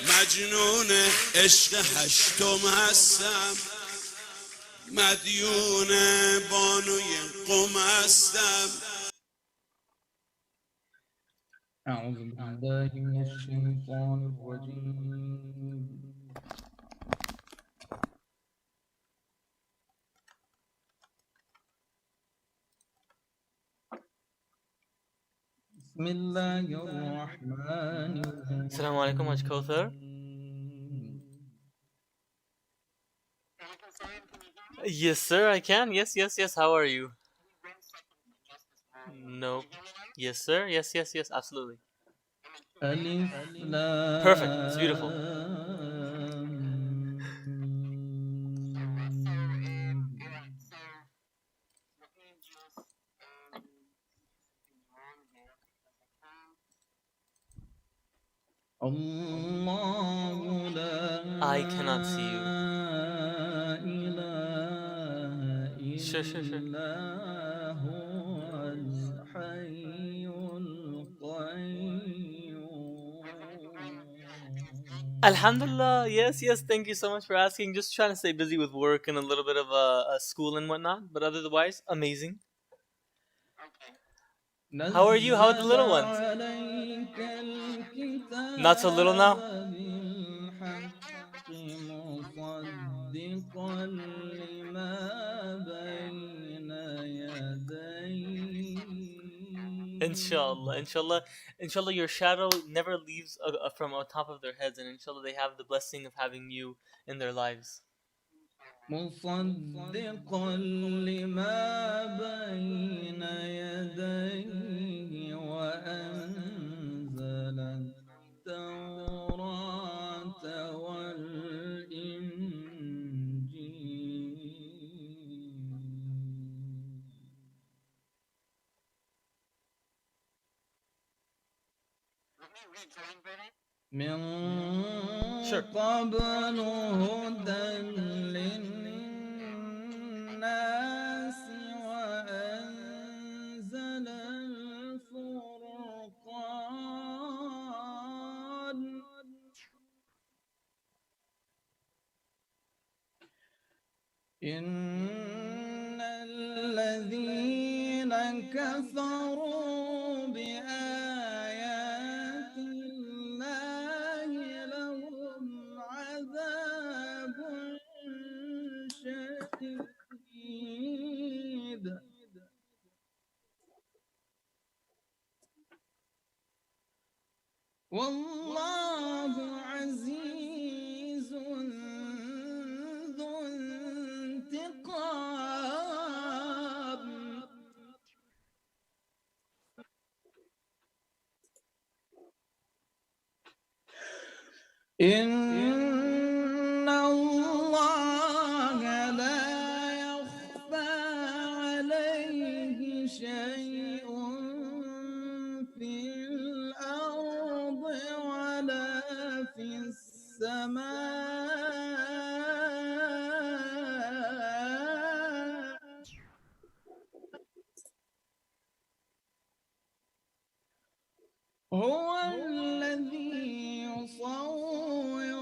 مجنون عشق هشتم هستم، مدیون بانوی قم هستم. أعوذ بالله من الشيطان الرجيم. بسم الله الرحمن الرحيم. Assalamu alaikum, Hajj Kauther. Yes, sir, I can. Yes. How are you? No. Yes, sir. Yes, absolutely. ألف لام Perfect. It's beautiful. الله لا I cannot see you. إله Sure. إلا هو الحي القيوم. Alhamdulillah. Yes. Thank you so much for asking. Just trying to stay busy with work and a little bit of school and whatnot. But otherwise, amazing. How are you? How are the little ones? Not so little now? مصدقا لما بين يديه. Inshallah, your shadow never leaves from on top of their heads, and inshallah, they have the blessing of having you in their lives. مصدقا لما بين يديه وأنزل التوراة والإنجيل. من قبل هدى للناس وأنزل الفرقان. إن الذين كفروا بآيات الله لهم عذاب شديد. والله عزيز ذو انتقام. إن الله لا يخفى عليه شيء في الأرض ولا في السماء. هو الذي يصوركم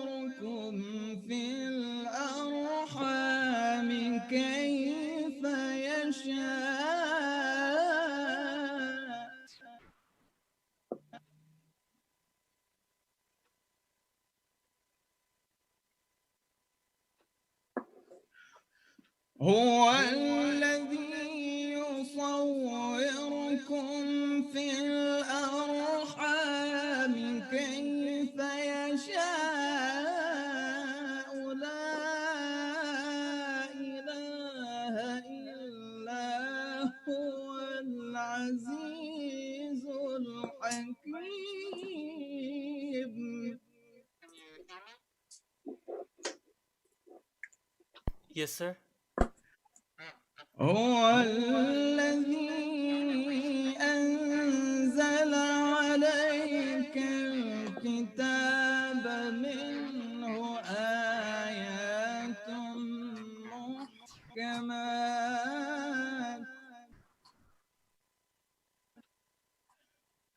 في الأرحام كيف يشاء. هو الذي يصوركم في الأرحام كيف يشاء. لا إله إلا هو العزيز الحكيم. Yes, sir. هو الذي أنزل عليك الكتاب منه آيات محكمات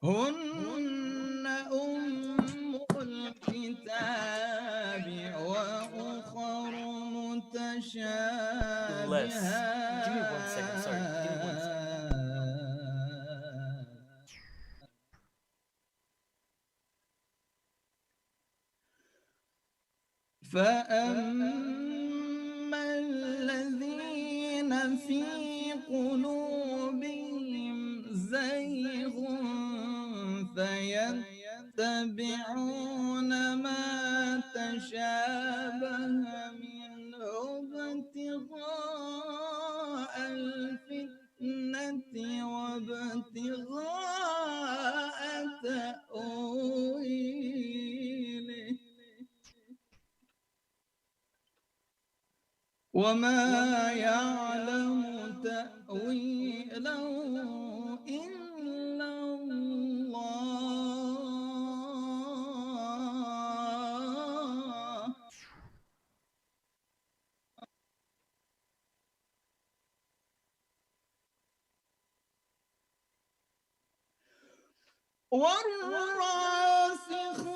هن أم الكتاب الكتاب وأخر Less. Give me 1 second. Sorry. Give me 1 second. متشابهات. فأما الذين في قلوبهم زيغ فيتبعون ما تشابه منه ابتغاء الفتنة وابتغاء تأويله وما يعلم تأويله إلا الله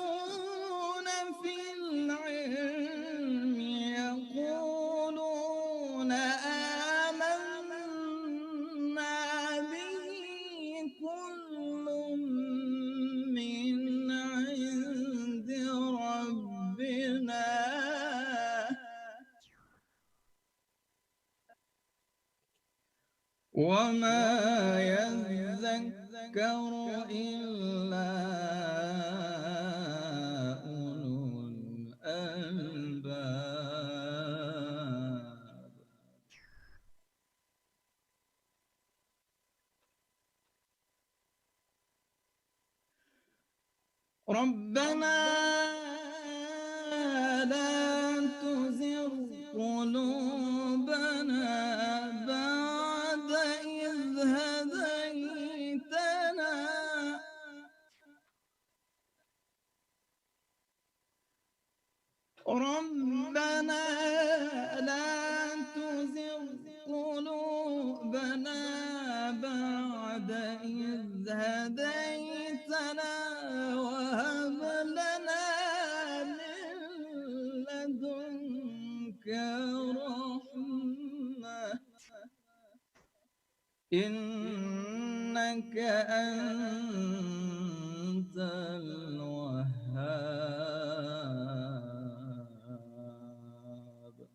والراسخون في العلم يقولون آمنا به كل من عند ربنا وما يذكر إلا أولو الألباب ربنا لا تزغ قلوبنا بعد إذ هديتنا ربنا لا تزغ قلوبنا بعد إذ هديتنا وهب لنا من لدنك رحمة إنك أنت الوهاب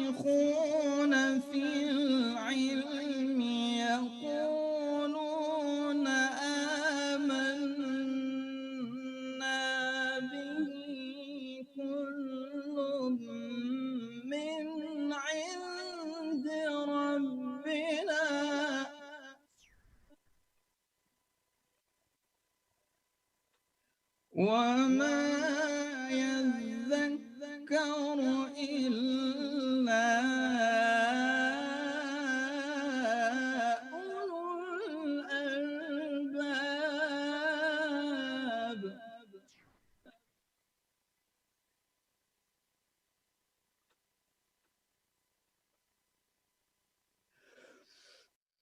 والراسخون في العلم يقولون آمنا به كل من عند ربنا وما يذكر إلا أولو الألباب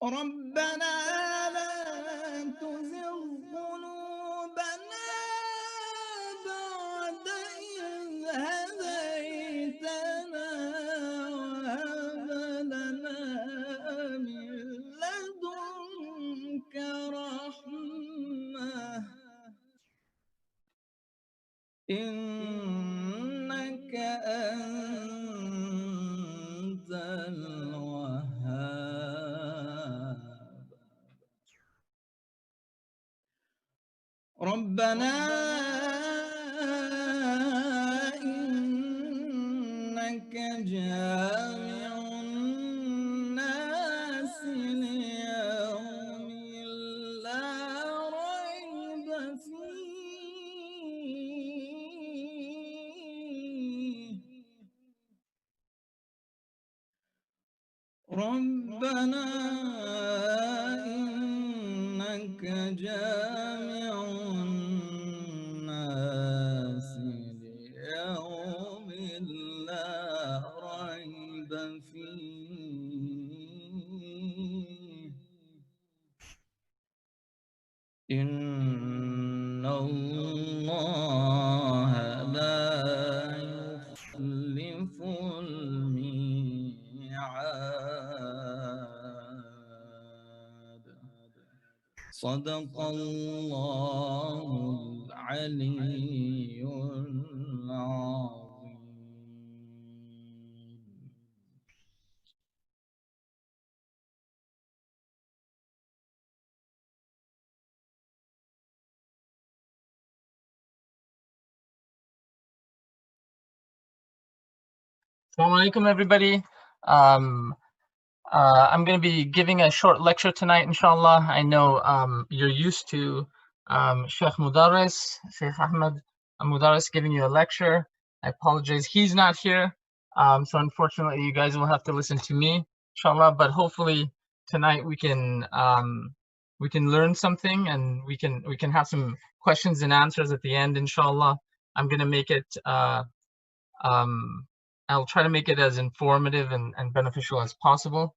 ربنا لا تزغ قلوبنا بعد إذ هديتنا وهب لنا من لدنك رحمة إنك أنت الوهاب ربنا إنك جامع الناس ليوم لا ريب فيه ربنا إنك جامع الناس ليوم لا ريب فيه صدق الله العلي العظيم. Assalamu alaikum, everybody. I'm going to be giving a short lecture tonight, inshallah. I know you're used to Sheikh Mudarris, Sheikh Ahmed Mudarris giving you a lecture. I apologize, he's not here. So unfortunately, you guys will have to listen to me, inshallah. But hopefully tonight we can learn something, and we can have some questions and answers at the end, inshallah. I'm going to make it I'll try to make it as informative and beneficial as possible.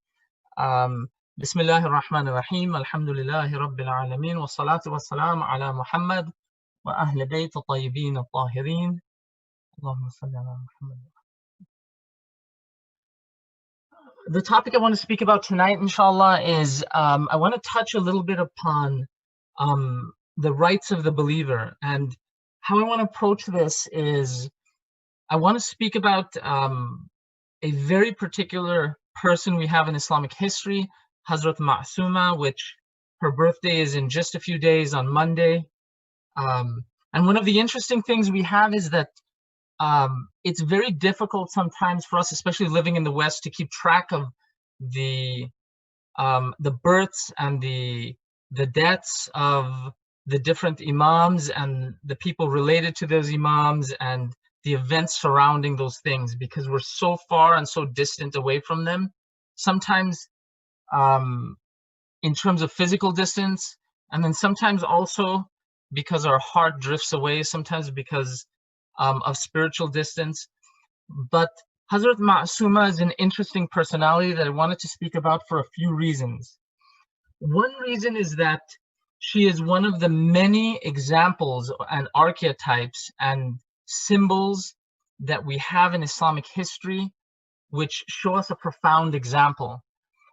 Bismillahir Rahmanir Rahim. Alhamdulillahi Rabbil Alameen. Wa salatu wa salam ala Muhammad wa ahli bayt tayyibin at-tahirin. Allahumma salli ala Muhammad. The topic I want to speak about tonight, inshallah, is I want to touch a little bit upon the rights of the believer. And how I want to approach this is I want to speak about a very particular person we have in Islamic history, Hazrat Ma'suma, which her birthday is in just a few days on Monday. And one of the interesting things we have is that it's very difficult sometimes for us, especially living in the West, to keep track of the births and the deaths of the different imams and the people related to those imams and the events surrounding those things, because we're so far and so distant away from them. Sometimes in terms of physical distance, and then sometimes also because our heart drifts away, sometimes because of spiritual distance. But Hazrat Ma'suma is an interesting personality that I wanted to speak about for a few reasons. One reason is that she is one of the many examples and archetypes and symbols that we have in Islamic history which show us a profound example.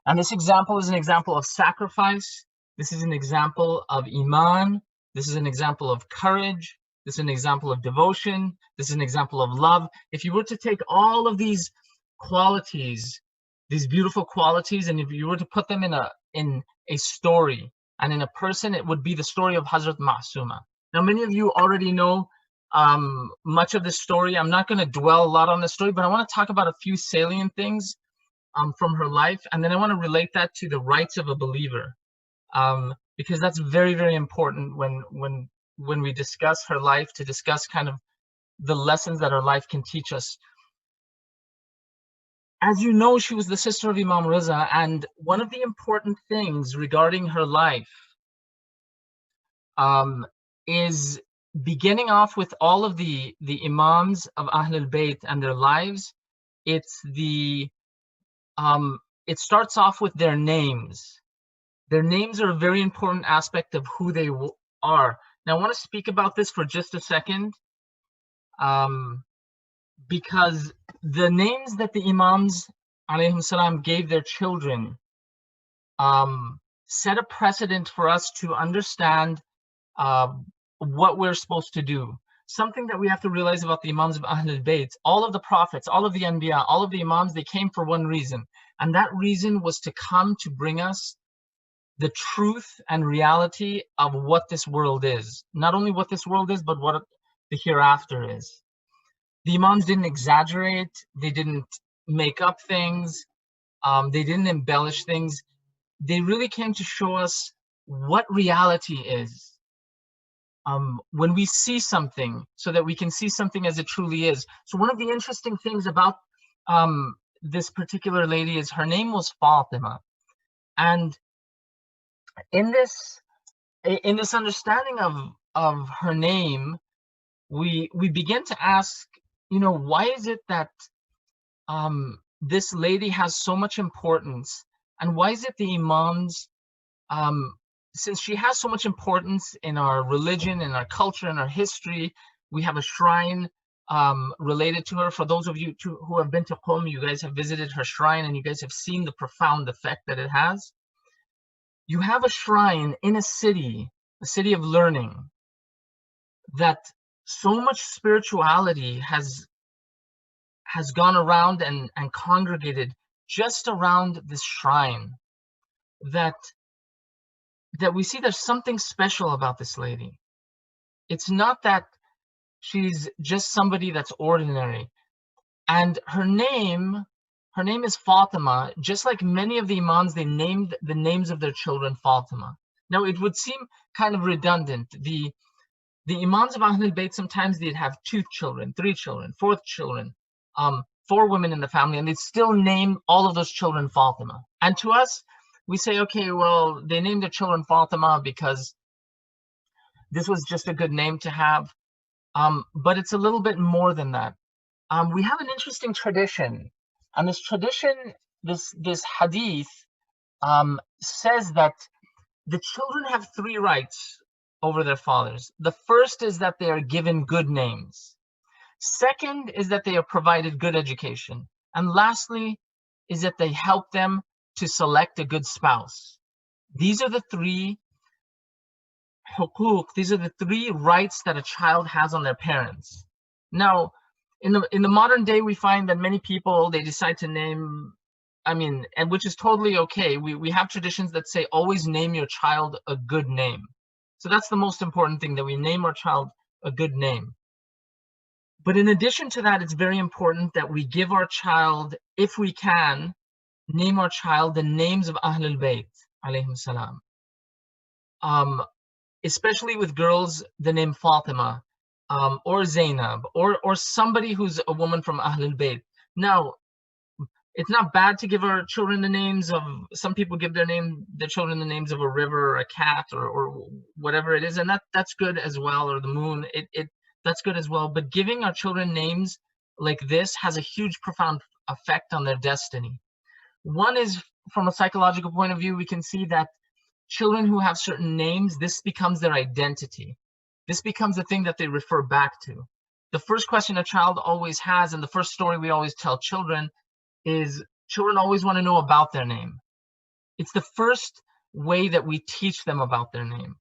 And this example is an example of sacrifice. This is an example of iman. This is an example of courage. This is an example of devotion. This is an example of love. If you were to take all of these qualities, these beautiful qualities, and if you were to put them in a story and in a person, it would be the story of Hazrat Ma'suma. Now, many of you already know much of this story. I'm not going to dwell a lot on the story, but I want to talk about a few salient things from her life, and then I want to relate that to the rights of a believer, because that's very, very important when we discuss her life, to discuss kind of the lessons that her life can teach us. As you know, she was the sister of Imam Riza, and one of the important things regarding her life is beginning off with all of the imams of Ahlul Bayt and their lives. It starts off with their names. Their names are a very important aspect of who they are. Now, I want to speak about this for just a second, because the names that the imams alayhim salam gave their children set a precedent for us to understand what we're supposed to do. Something that we have to realize about the imams of Ahlul Bayt, all of the prophets, all of the anbiya, all of the imams, they came for one reason. And that reason was to come to bring us the truth and reality of what this world is. Not only what this world is, but what the hereafter is. The imams didn't exaggerate. They didn't make up things. They didn't embellish things. They really came to show us what reality is. When we see something, so that we can see something as it truly is. So one of the interesting things about this particular lady is her name was Fatima. And in this understanding of her name, we begin to ask, why is it that this lady has so much importance, and why is it the imams, since she has so much importance in our religion, in our culture, in our history, we have a shrine related to her. For those of you who have been to Qom, you guys have visited her shrine and you guys have seen the profound effect that it has. you have a shrine in a city of learning, that so much spirituality has gone around and congregated just around this shrine, that we see there's something special about this lady. It's not that she's just somebody that's ordinary. And her name is Fatima, just like many of the imams, they named the names of their children Fatima. Now, it would seem kind of redundant. The imams of Ahlul Bayt, sometimes they'd have 2 children, 3 children, 4 children, 4 women in the family, and they'd still name all of those children Fatima. And to us, we say, okay, well, they named their children Fatima because this was just a good name to have. But it's a little bit more than that. We have an interesting tradition, and this tradition, this hadith, says that the children have 3 rights over their fathers. The first is that they are given good names. Second is that they are provided good education. And lastly is that they help them to select a good spouse. These are the 3 hukuk, these are the 3 rights that a child has on their parents. Now, in the modern day, we find that many people, they decide to name, and which is totally okay. We have traditions that say always name your child a good name. So that's the most important thing, that we name our child a good name. But in addition to that, it's very important that we give our child, if we can, name our child the names of Ahlul Bayt, alayhim salam. Especially with girls, the name Fatima, or Zainab, or somebody who's a woman from Ahlul Bayt. Now, it's not bad to give our children the names of, some people give their children the names of a river or a cat or whatever it is, and that's good as well, or the moon, that's good as well. But giving our children names like this has a huge, profound effect on their destiny. One is, from a psychological point of view, we can see that children who have certain names, this becomes their identity. This becomes the thing that they refer back to. The first question a child always has, and the first story we always tell children, is children always want to know about their name. It's the first way that we teach them about their name.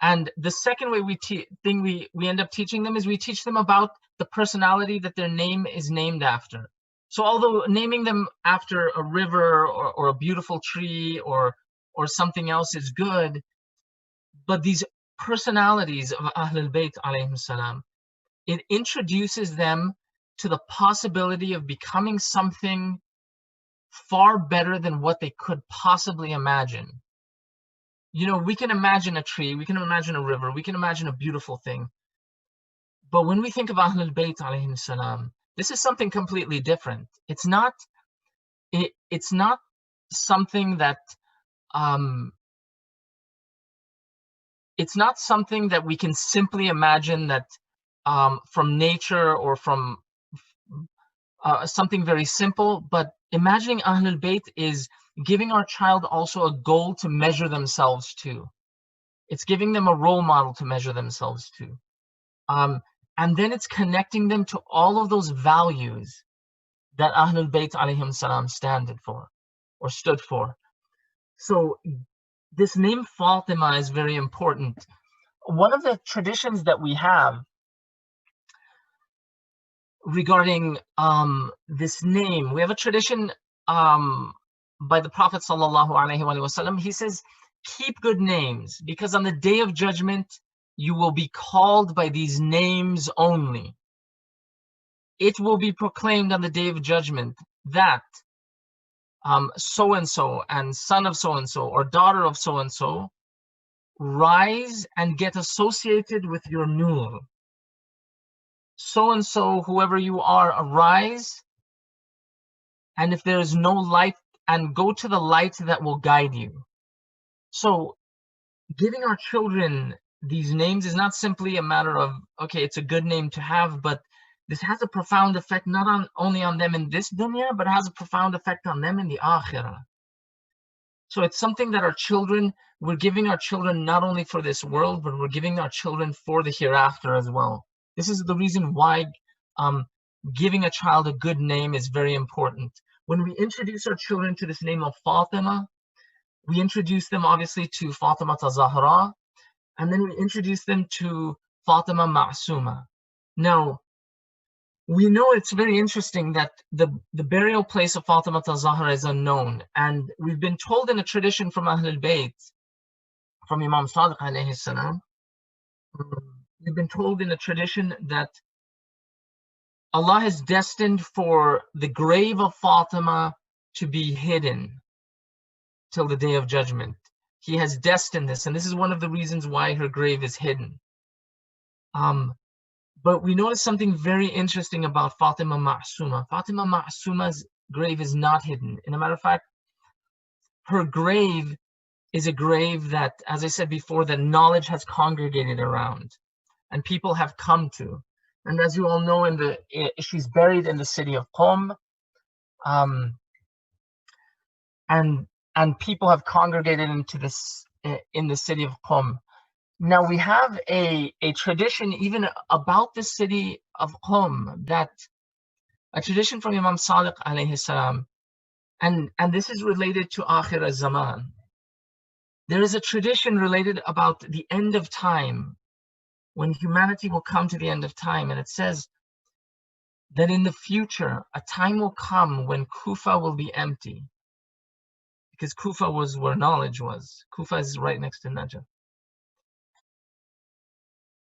And the second way we end up teaching them is we teach them about the personality that their name is named after. So although naming them after a river or a beautiful tree or something else is good, but these personalities of Ahlul Bayt alayhim salam, it introduces them to the possibility of becoming something far better than what they could possibly imagine. We can imagine a tree, we can imagine a river, we can imagine a beautiful thing. But when we think of Ahlul Bayt alayhim salam, this is something completely different. It's not something that it's not something that we can simply imagine that from nature or from something very simple. But imagining Ahlul Bayt is giving our child also a goal to measure themselves to. It's giving them a role model to measure themselves to. And then it's connecting them to all of those values that Ahlul Bayt alayhim salam stood for. So this name Fatima is very important. One of the traditions that we have regarding this name, we have a tradition by the Prophet sallallahu alaihi wasallam. He says, keep good names, because on the day of judgment, you will be called by these names only. It will be proclaimed on the day of judgment that so-and-so and son of so-and-so or daughter of so-and-so, rise and get associated with your nur. So-and-so, whoever you are, arise, and if there is no light, and go to the light that will guide you. So giving our children these names is not simply a matter of, okay, it's a good name to have, but this has a profound effect not only on them in this dunya, but it has a profound effect on them in the akhirah. So it's something that we're giving our children not only for this world, but we're giving our children for the hereafter as well. This is the reason why giving a child a good name is very important. When we introduce our children to this name of Fatima, We introduced them obviously to Fatima Zahra, and then we introduced them to Fatima Ma'suma. Now, we know it's very interesting that the burial place of Fatima Zahra is unknown, and we've been told in a tradition from Ahlul Bayt, from Imam Sadiq alayhi salam, we've been told in a tradition that Allah has destined for the grave of Fatima to be hidden till the Day of Judgment. He has destined this, and this is one of the reasons why her grave is hidden. But we notice something very interesting about Fatima Ma'suma. Fatima Ma'suma's grave is not hidden. In a matter of fact, her grave is a grave that, as I said before, that knowledge has congregated around and people have come to. And as you all know, she's buried in the city of Qom, and people have congregated into this in the city of Qom. Now we have a tradition even about the city of Qom, that a tradition from Imam Sadiq alayhi salam, and this is related to Akhir al-Zaman. There is a tradition related about the end of time, when humanity will come to the end of time, and it says that in the future a time will come when Kufa will be empty, because Kufa was where knowledge was. Kufa is right next to Najaf.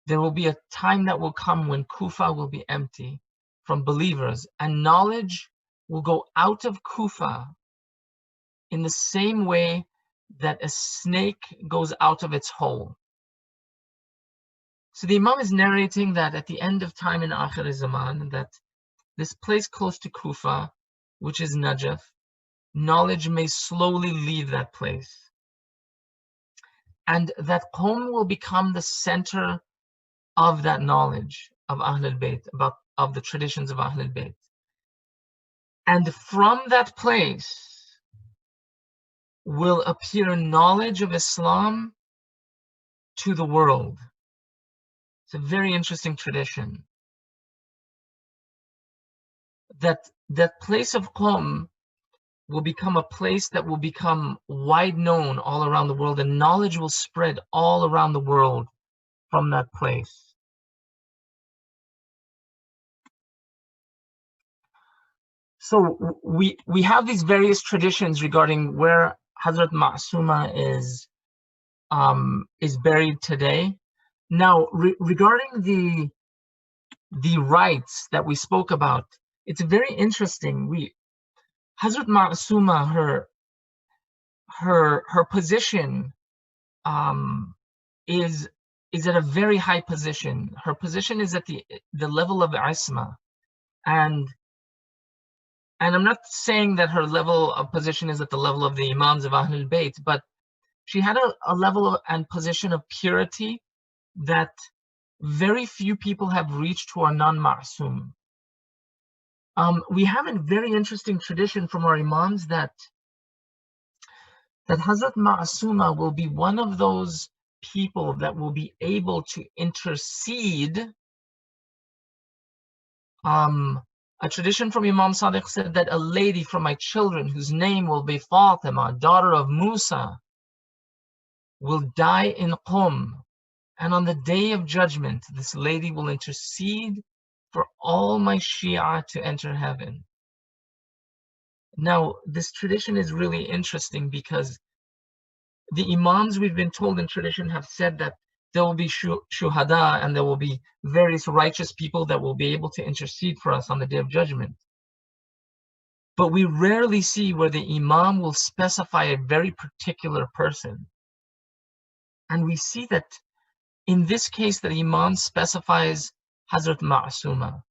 There will be a time that will come when Kufa will be empty from believers, and knowledge will go out of Kufa in the same way that a snake goes out of its hole. So the Imam is narrating that at the end of time in Akhir Zaman, that this place close to Kufa, which is Najaf, knowledge may slowly leave that place, and that Qom will become the center of that knowledge of Ahlul Bayt, of the traditions of Ahlul Bayt. And from that place will appear knowledge of Islam to the world. It's a very interesting tradition. That place of Qom will become a place that will become wide known all around the world, and knowledge will spread all around the world from that place. So we have these various traditions regarding where Hazrat Ma'suma is buried today. Now, regarding the rites that we spoke about, it's very interesting. Hazrat Ma'suma, her position is at a very high position. Her position is at the level of Isma, and I'm not saying that her level of position is at the level of the Imams of Ahlul Bayt, but she had a level and position of purity that very few people have reached who are non-Ma'sum. We have a very interesting tradition from our Imams that Hazrat Ma'suma will be one of those people that will be able to intercede. A tradition from Imam Sadiq said that a lady from my children, whose name will be Fatima, daughter of Musa, will die in Qom, and on the Day of Judgment, this lady will intercede for all my Shia to enter heaven. Now, this tradition is really interesting because the Imams, we've been told in tradition, have said that there will be shuhada, and there will be various righteous people that will be able to intercede for us on the Day of Judgment. But we rarely see where the Imam will specify a very particular person. And we see that in this case, the Imam specifies Hazrat Ma'suma,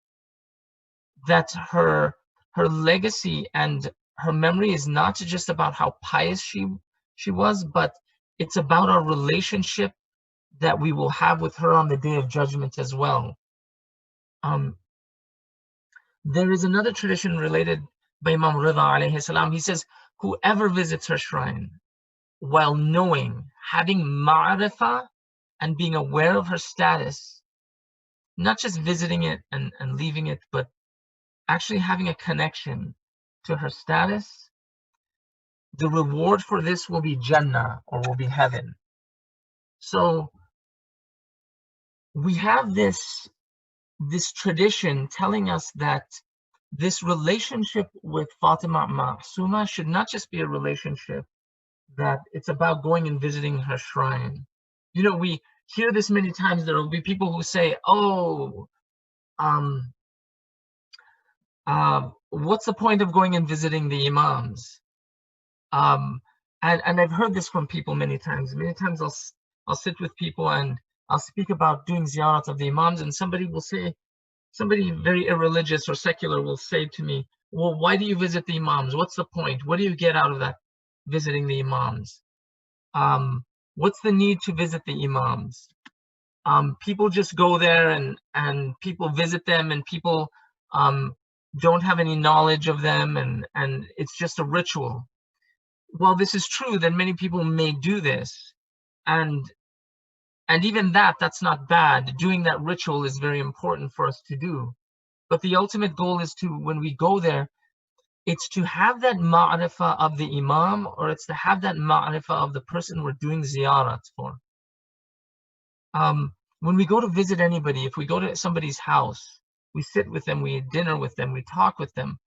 that her legacy and her memory is not just about how pious she was, but it's about our relationship that we will have with her on the Day of Judgment as well. There is another tradition related by Imam Rida alayhi salam. He says, whoever visits her shrine while knowing, having ma'rifah, and being aware of her status, not just visiting it and leaving it, but actually having a connection to her status, the reward for this will be Jannah, or will be heaven. So we have this tradition telling us that this relationship with Fatima Ma'suma should not just be a relationship that it's about going and visiting her shrine. You know, we hear this many times. There will be people who say, "Oh, what's the point of going and visiting the imams?" And I've heard this from people many times. Many times I'll sit with people and I'll speak about doing ziyarat of the imams, and somebody will say, somebody very irreligious or secular will say to me, "Well, why do you visit the imams? What's the point? What do you get out of that, visiting the imams? What's the need to visit the imams?" People just go there and people visit them, and people don't have any knowledge of them, and it's just a ritual. While this is true, that many people may do this, and even that's not bad. Doing that ritual is very important for us to do. But the ultimate goal is to, when we go there, it's to have that ma'rifah of the imam, or it's to have that ma'rifah of the person we're doing ziyarat for. When we go to visit anybody, if we go to somebody's house, we sit with them, we eat dinner with them, we talk with them.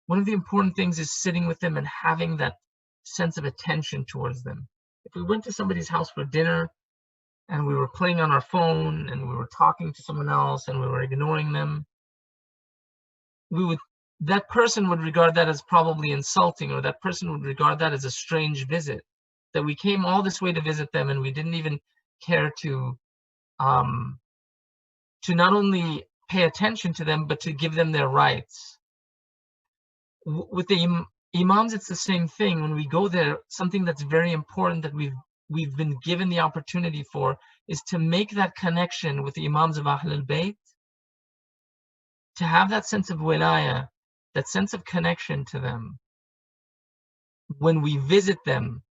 One of the important things is sitting with them and having that sense of attention towards them. If we went to somebody's house for dinner and we were playing on our phone and we were talking to someone else and we were ignoring them, that person would regard that as probably insulting, or that person would regard that as a strange visit, that we came all this way to visit them and we didn't even care to not only pay attention to them, but to give them their rights. With the imams, it's the same thing. When we go there, something that's very important that we've been given the opportunity for is to make that connection with the imams of Ahlul Bayt, to have that sense of wilaya, that sense of connection to them. When we visit them,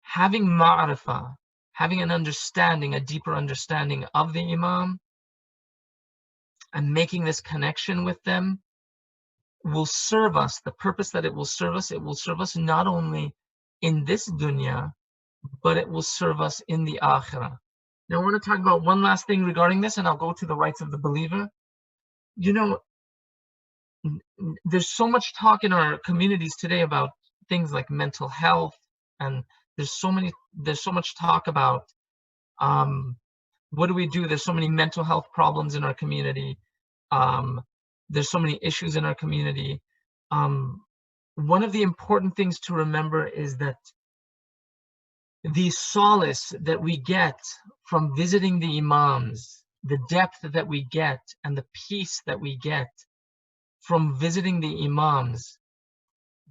having ma'rifah, having an understanding, a deeper understanding of the imam, and making this connection with them will serve us. The purpose that it will serve us not only in this dunya, but it will serve us in the akhirah. Now I want to talk about one last thing regarding this, and I'll go to the rights of the believer. You know, there's so much talk in our communities today about things like mental health, and there's so much talk about what do we do? There's so many mental health problems in our community. There's so many issues in our community. One of the important things to remember is that the solace that we get from visiting the imams, the depth that we get, and the peace that we get from visiting the imams,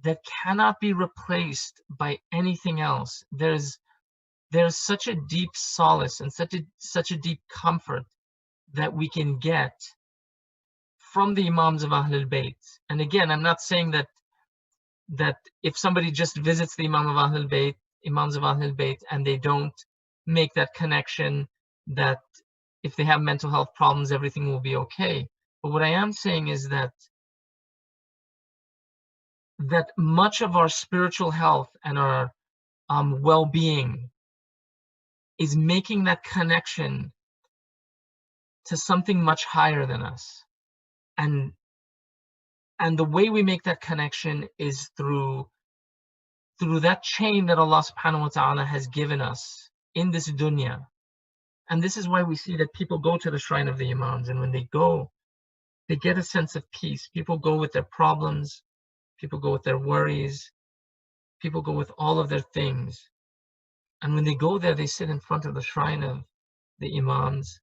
that cannot be replaced by anything else. There's such a deep solace and such a deep comfort that we can get from the imams of Ahlul Bayt. And again, I'm not saying that if somebody just visits the imams of Ahlul Bayt, and they don't make that connection, that if they have mental health problems, everything will be okay. But what I am saying is that much of our spiritual health and our well-being is making that connection to something much higher than us. And the way we make that connection is through that chain that Allah subhanahu wa ta'ala has given us in this dunya. And this is why we see that people go to the shrine of the imams, and when they go, they get a sense of peace. People go with their problems, people go with their worries, people go with all of their things. And when they go there, they sit in front of the shrine of the imams.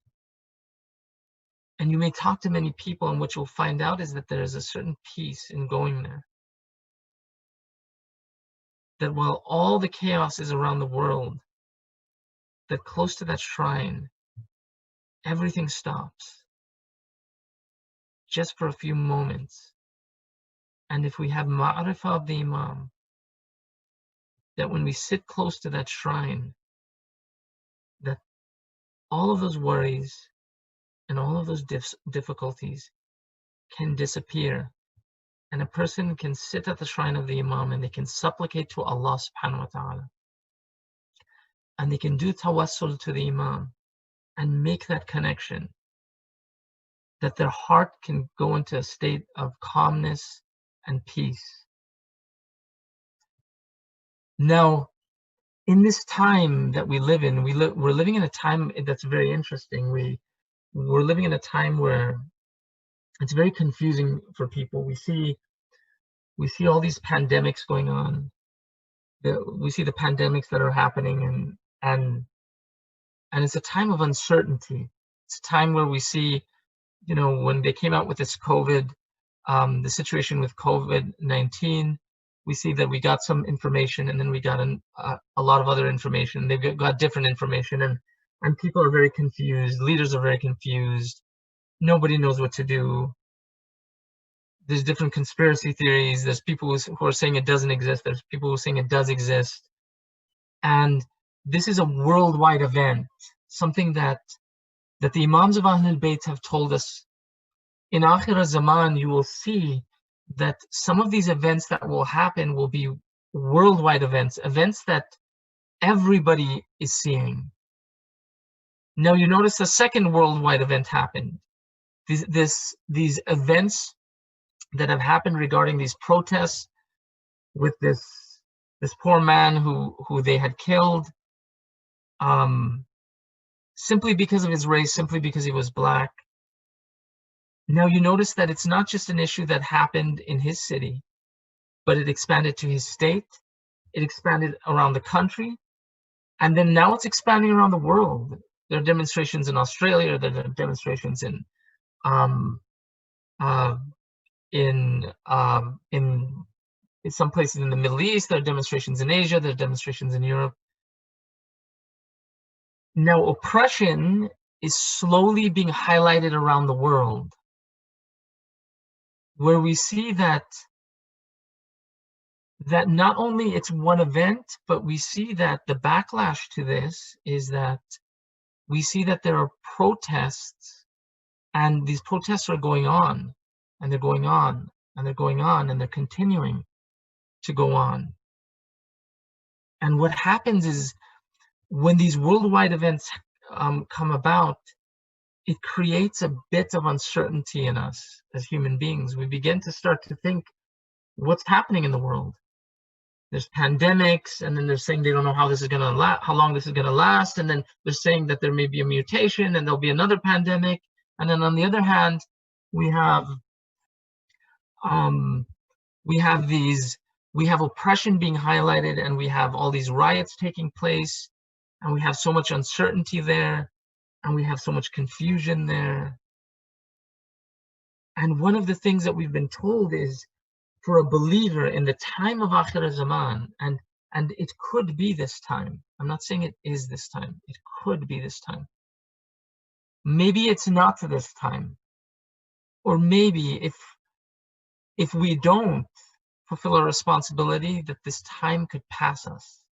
And you may talk to many people, and what you'll find out is that there is a certain peace in going there. That while all the chaos is around the world, that close to that shrine, everything stops. Just for a few moments. And if we have ma'rifah of the imam, that when we sit close to that shrine, that all of those worries and all of those difficulties can disappear, and a person can sit at the shrine of the Imam and they can supplicate to Allah subhanahu wa ta'ala. And they can do tawassul to the Imam and make that connection, that their heart can go into a state of calmness and peace. Now, in this time that we live in, we're living in a time that's very interesting. We're living in a time where it's very confusing for people. We see all these pandemics going on. We see the pandemics that are happening, and it's a time of uncertainty. It's a time where we see, when they came out with this COVID, the situation with COVID-19, we see that we got some information and then we got a lot of other information. They've got different information, and people are very confused. Leaders are very confused. Nobody knows what to do. There's different conspiracy theories. There's people who are saying it doesn't exist. There's people who are saying it does exist. And this is a worldwide event, something that the Imams of Ahlul Bayt have told us. In Akhir Zaman, you will see that some of these events that will happen will be worldwide events that everybody is seeing. Now you notice a second worldwide event happened. These events that have happened regarding these protests with this poor man who they had killed, simply because of his race, simply because he was black. Now you notice that it's not just an issue that happened in his city, but it expanded to his state, it expanded around the country, and then now it's expanding around the world. There are demonstrations in Australia, there are demonstrations in some places in the Middle East, there are demonstrations in Asia, there are demonstrations in Europe. Now oppression is slowly being highlighted around the world, where we see that not only it's one event, but we see that the backlash to this is that we see that there are protests, and these protests are going on, and they're going on, and they're going on, and they're continuing to go on. And what happens is, when these worldwide events come about, it creates a bit of uncertainty in us as human beings. We begin to start to think, what's happening in the world? There's pandemics, and then they're saying they don't know how long this is gonna last, and then they're saying that there may be a mutation and there'll be another pandemic. And then on the other hand, we have oppression being highlighted, and we have all these riots taking place, and we have so much uncertainty there, and we have so much confusion there. And one of the things that we've been told is, for a believer in the time of Akhir Zaman, and it could be this time. I'm not saying it is this time. It could be this time. Maybe it's not this time. Or maybe if we don't fulfill our responsibility, that this time could pass us.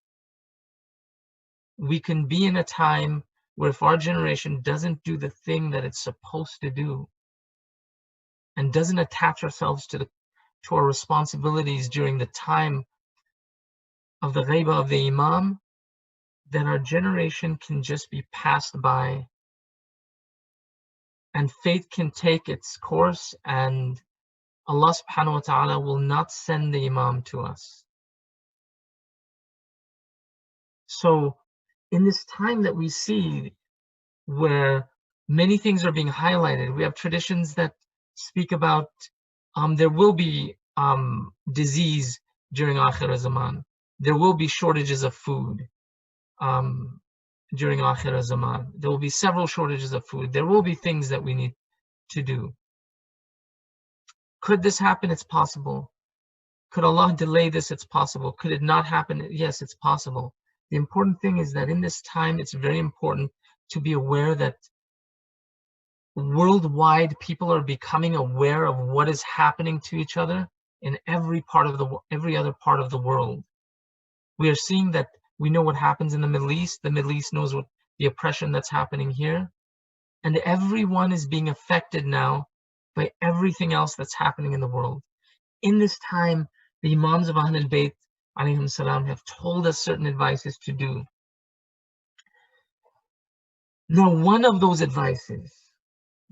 We can be in a time where, if our generation doesn't do the thing that it's supposed to do, and doesn't attach ourselves to our responsibilities during the time of the ghaiba of the Imam, then our generation can just be passed by, and fate can take its course, and Allah subhanahu wa ta'ala will not send the Imam to us. So in this time that we see, where many things are being highlighted, we have traditions that speak about there will be disease during Akhir Zaman. There will be shortages of food during Akhir Zaman. There will be several shortages of food. There will be things that we need to do. Could this happen? It's possible. Could Allah delay this? It's possible. Could it not happen? Yes, it's possible. The important thing is that in this time, it's very important to be aware that worldwide people are becoming aware of what is happening to each other in every other part of the world. We are seeing that we know what happens in the Middle East. The Middle East knows what the oppression that's happening here. And everyone is being affected now by everything else that's happening in the world. in this time, the Imams of Ahlul Bayt alayhim salam have told us certain advices to do. Now, one of those advices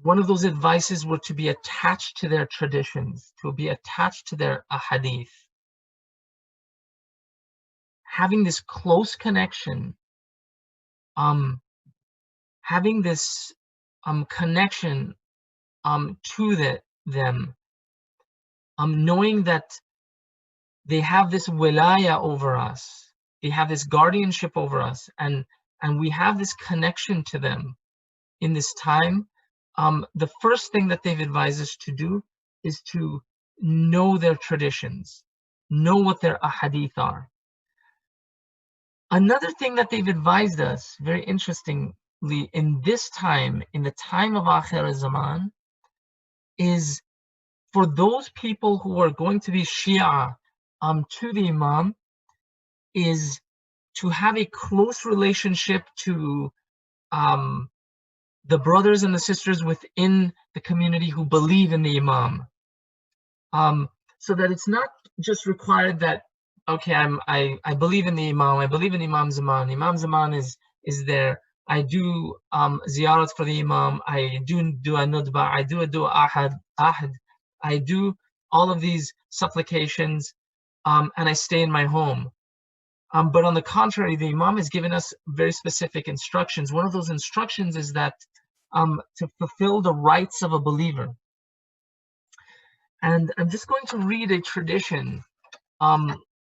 were to be attached to their traditions, to be attached to their ahadith. Having this close connection, having this connection to them, knowing that they have this wilaya over us, they have this guardianship over us, and we have this connection to them in this time. The first thing that they've advised us to do is to know their traditions, know what their ahadith are. Another thing that they've advised us, very interestingly, in this time, in the time of Akhir Zaman, is for those people who are going to be Shia to the Imam, is to have a close relationship to the brothers and the sisters within the community who believe in the Imam. So that it's not just required that, okay, I believe in the Imam, I believe in Imam Zaman. Imam Zaman is there. I do ziyarat for the Imam, I do a nudba, I do a dua ahad, I do all of these supplications, and I stay in my home. But on the contrary, the Imam has given us very specific instructions. One of those instructions is that to fulfill the rights of a believer. And I'm just going to read a tradition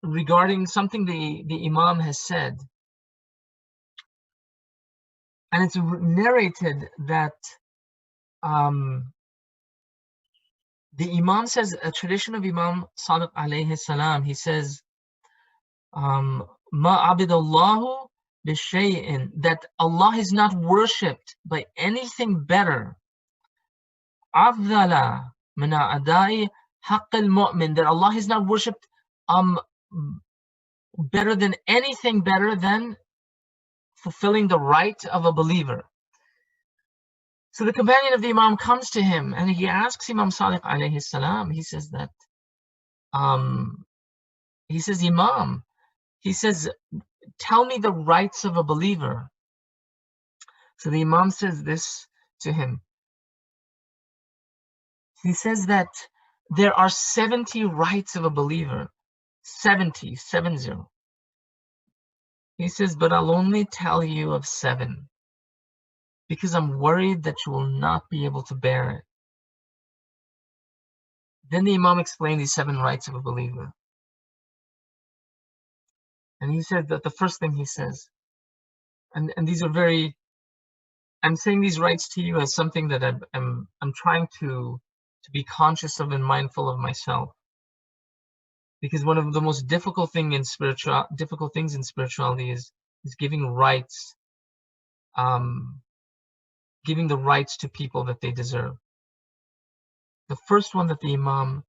regarding something the Imam has said. And it's narrated that the Imam says, a tradition of Imam Sadiq alayhi salam, he says, Ma abidallahu bishay'in, that Allah is not worshipped by anything better. Afdala min a'dai haqq al-mu'min, that Allah is not worshipped better than anything better than fulfilling the right of a believer. So the companion of the Imam comes to him and he asks Imam Sadiq alayhi salam, he says that, he says, Imam, he says, tell me the rights of a believer. So the Imam says this to him. He says that there are 70 rights of a believer. 70. He says, but I'll only tell you of 7, because I'm worried that you will not be able to bear it. Then the Imam explained these 7 rights of a believer. And he said that the first thing he says, and these are very, I'm saying these rights to you as something that I'm trying to be conscious of and mindful of myself. Because one of the most difficult things in spirituality is giving rights, giving the rights to people that they deserve. The first one that the Imam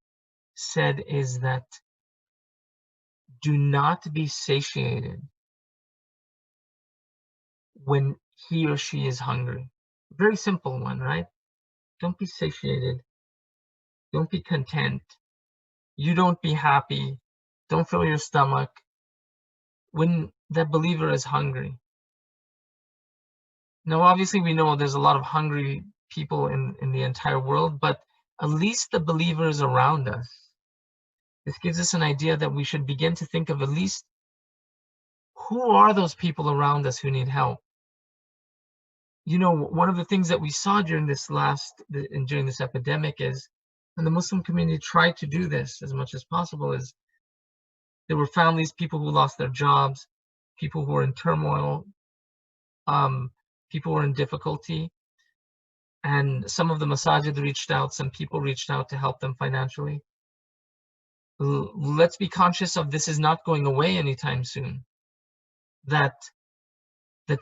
said is that do not be satiated when he or she is hungry. Very simple one, right? Don't be satiated. Don't be content. You don't be happy. Don't fill your stomach when that believer is hungry. Now, obviously, we know there's a lot of hungry people in the entire world, but at least the believers around us. This gives us an idea that we should begin to think of at least who are those people around us who need help. You know, one of the things that we saw during this epidemic is, and the Muslim community tried to do this as much as possible, is there were families, people who lost their jobs, people who were in turmoil, people who were in difficulty, and some of the masajid reached out, some people reached out to help them financially. Let's be conscious of this is not going away anytime soon. That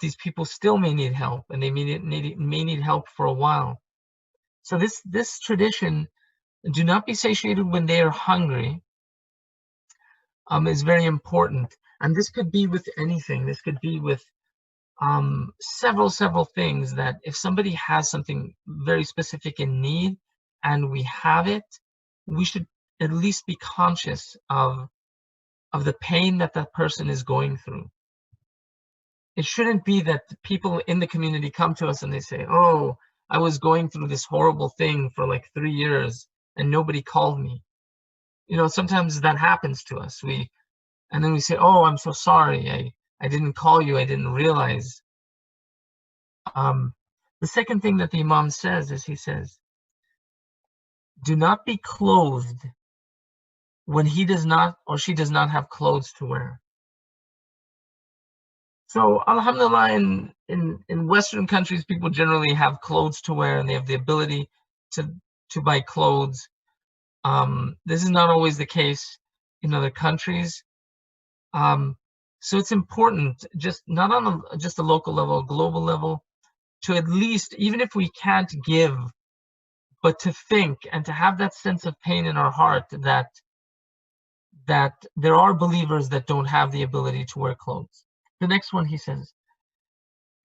these people still may need help, and they may need help for a while. So this tradition, do not be satiated when they are hungry, is very important. And this could be with anything. This could be with several things, that if somebody has something very specific in need and we have it, we should at least be conscious of the pain that that person is going through. It shouldn't be that people in the community come to us and they say, oh, I was going through this horrible thing for like 3 years and nobody called me. Sometimes that happens to us. And then we say, oh, I'm so sorry. I didn't call you. I didn't realize. The second thing that the Imam says is, he says, do not be clothed when he does not or she does not have clothes to wear. So, alhamdulillah, in Western countries, people generally have clothes to wear and they have the ability to buy clothes. This is not always the case in other countries. So it's important, just not on just a local level, a global level, to at least, even if we can't give, but to think and to have that sense of pain in our heart that there are believers that don't have the ability to wear clothes. The next one, he says,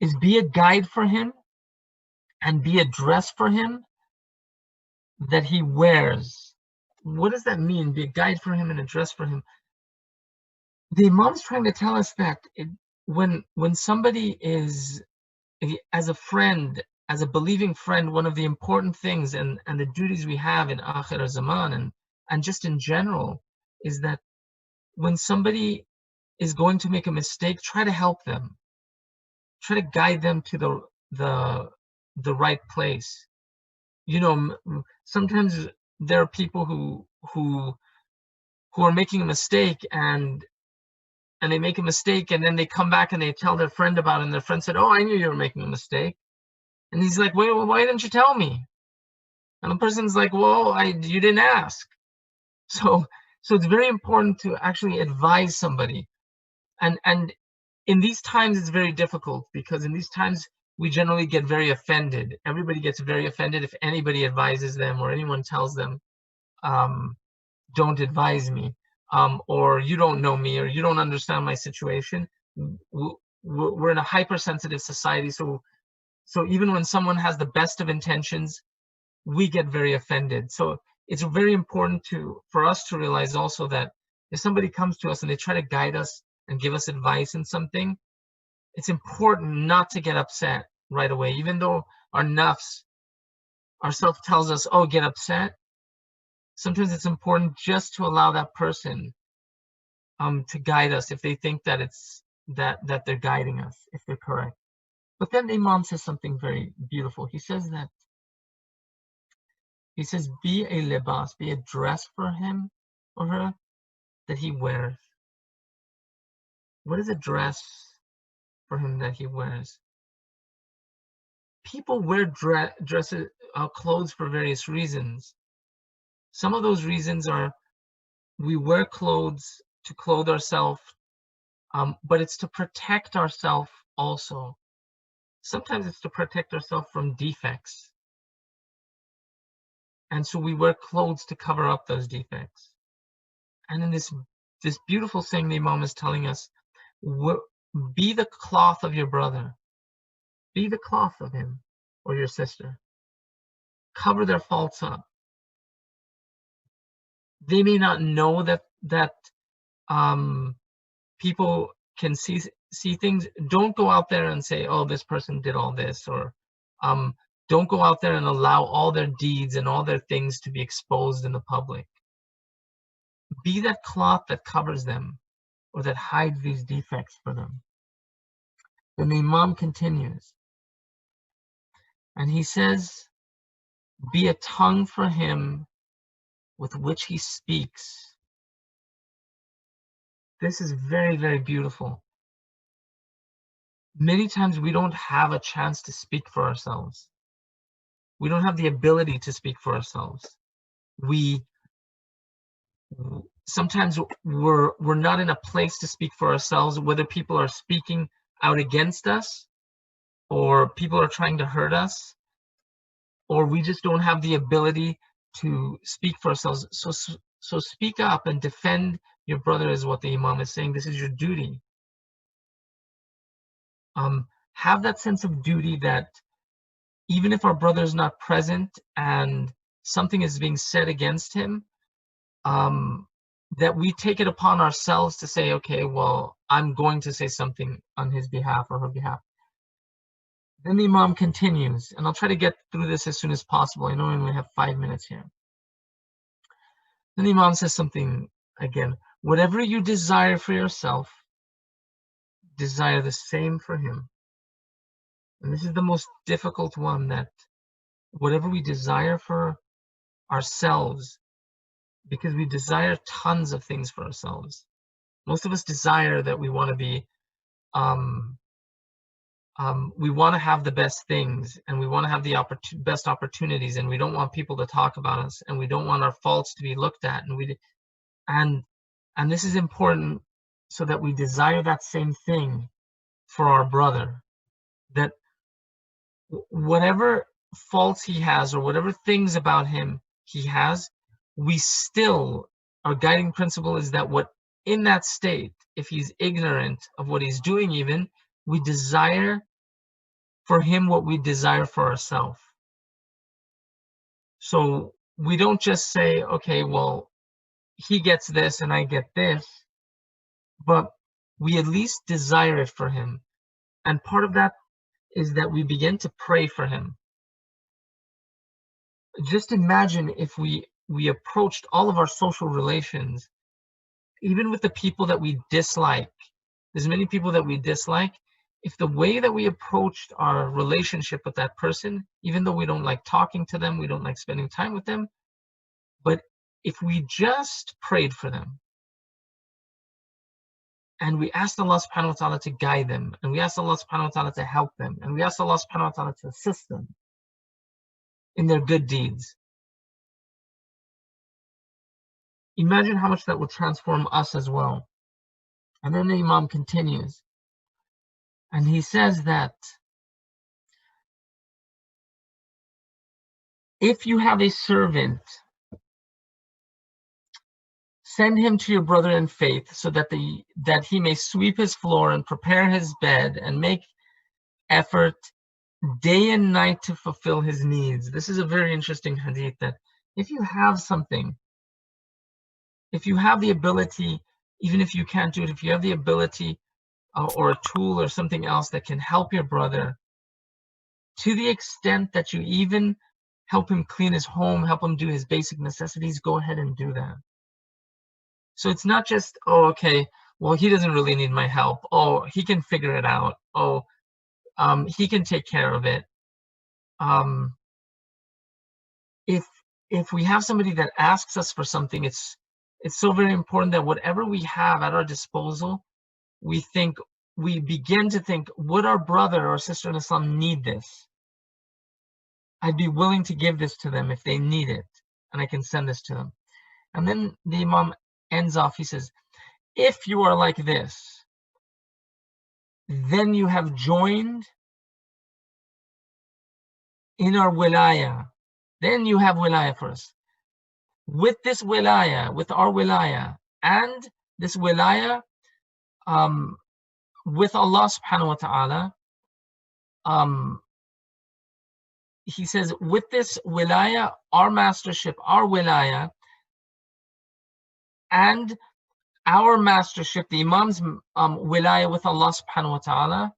is be a guide for him and be a dress for him that he wears. What does that mean? Be a guide for him and a dress for him. The Imam's trying to tell us that when somebody is, as a friend, as a believing friend, one of the important things and the duties we have in Akhir Zaman and just in general is that when somebody is going to make a mistake, try to help them. Try to guide them to the right place. Sometimes there are people who are making a mistake and they make a mistake and then they come back and they tell their friend about it, and their friend said, oh, I knew you were making a mistake. And he's like, wait, why didn't you tell me? And the person's like, well, you didn't ask. So it's very important to actually advise somebody. And in these times, it's very difficult because in these times, we generally get very offended. Everybody gets very offended if anybody advises them or anyone tells them, don't advise me, or you don't know me, or you don't understand my situation. We're in a hypersensitive society, so even when someone has the best of intentions, we get very offended. So it's very important for us to realize also that if somebody comes to us and they try to guide us and give us advice in something, it's important not to get upset right away, even though our nafs, our self tells us, oh, get upset. Sometimes it's important just to allow that person to guide us if they think that it's that they're guiding us, if they're correct. But then the Imam says something very beautiful. He says, be a libas, be a dress for him or her that he wears. What is a dress for him that he wears? People wear dresses, clothes for various reasons. Some of those reasons are we wear clothes to clothe ourselves, but it's to protect ourselves also. Sometimes it's to protect ourselves from defects. And so we wear clothes to cover up those defects. And in this beautiful saying, the Imam is telling us, be the cloth of your brother. Be the cloth of him or your sister. Cover their faults up. They may not know that people can see things. Don't go out there and say, oh, this person did all this, or don't go out there and allow all their deeds and all their things to be exposed in the public. Be that cloth that covers them or that hides these defects for them. Then the Imam continues and he says, be a tongue for him with which he speaks. This is very, very beautiful. Many times we don't have a chance to speak for ourselves. We don't have the ability to speak for ourselves. Sometimes we're not in a place to speak for ourselves, whether people are speaking out against us or people are trying to hurt us, or we just don't have the ability to speak for ourselves. So speak up and defend your brother is what the Imam is saying. This is your duty. Have that sense of duty that even if our brother is not present and something is being said against him, that we take it upon ourselves to say, okay, well, I'm going to say something on his behalf or her behalf. Then the Imam continues, and I'll try to get through this as soon as possible. I know we only have 5 minutes here. Then the Imam says something again. Whatever you desire for yourself, desire the same for him. And this is the most difficult one, that whatever we desire for ourselves, because we desire tons of things for ourselves. Most of us desire that we want to be, we want to have the best things, and we want to have the best opportunities, and we don't want people to talk about us, and we don't want our faults to be looked at, and this is important, so that we desire that same thing for our brother, that whatever faults he has or whatever things about him he has, we still, our guiding principle is that what in that state, if he's ignorant of what he's doing, even, we desire for him what we desire for ourselves. So we don't just say, okay, well, he gets this and I get this, but we at least desire it for him. And part of that is that we begin to pray for him. Just imagine if we approached all of our social relations, even with the people that we dislike. There's many people that we dislike. If the way that we approached our relationship with that person, even though we don't like talking to them, we don't like spending time with them, but if we just prayed for them, and we asked Allah subhanahu wa ta'ala to guide them, and we asked Allah subhanahu wa ta'ala to help them, and we asked Allah subhanahu wa ta'ala to assist them in their good deeds, imagine how much that would transform us as well. And then the Imam continues, and he says that if you have a servant, send him to your brother in faith, so that he may sweep his floor and prepare his bed and make effort day and night to fulfill his needs. This is a very interesting hadith, that if you have something, if you have the ability, even if you can't do it, if you have the ability or a tool or something else that can help your brother, to the extent that you even help him clean his home, help him do his basic necessities, go ahead and do that. So it's not just, oh, okay, well, he doesn't really need my help. Oh, he can figure it out. Oh, he can take care of it. If we have somebody that asks us for something, it's so very important that whatever we have at our disposal, we begin to think, would our brother or sister in Islam need this? I'd be willing to give this to them if they need it, and I can send this to them. And then the Imam ends off, he says, if you are like this, then you have joined in our wilaya. Then you have wilaya for us. With this wilaya, with our wilaya, and this wilaya with Allah subhanahu wa ta'ala, he says, with this wilaya, our mastership, our wilaya, and our mastership, the Imam's wilaya with Allah subhanahu wa ta'ala,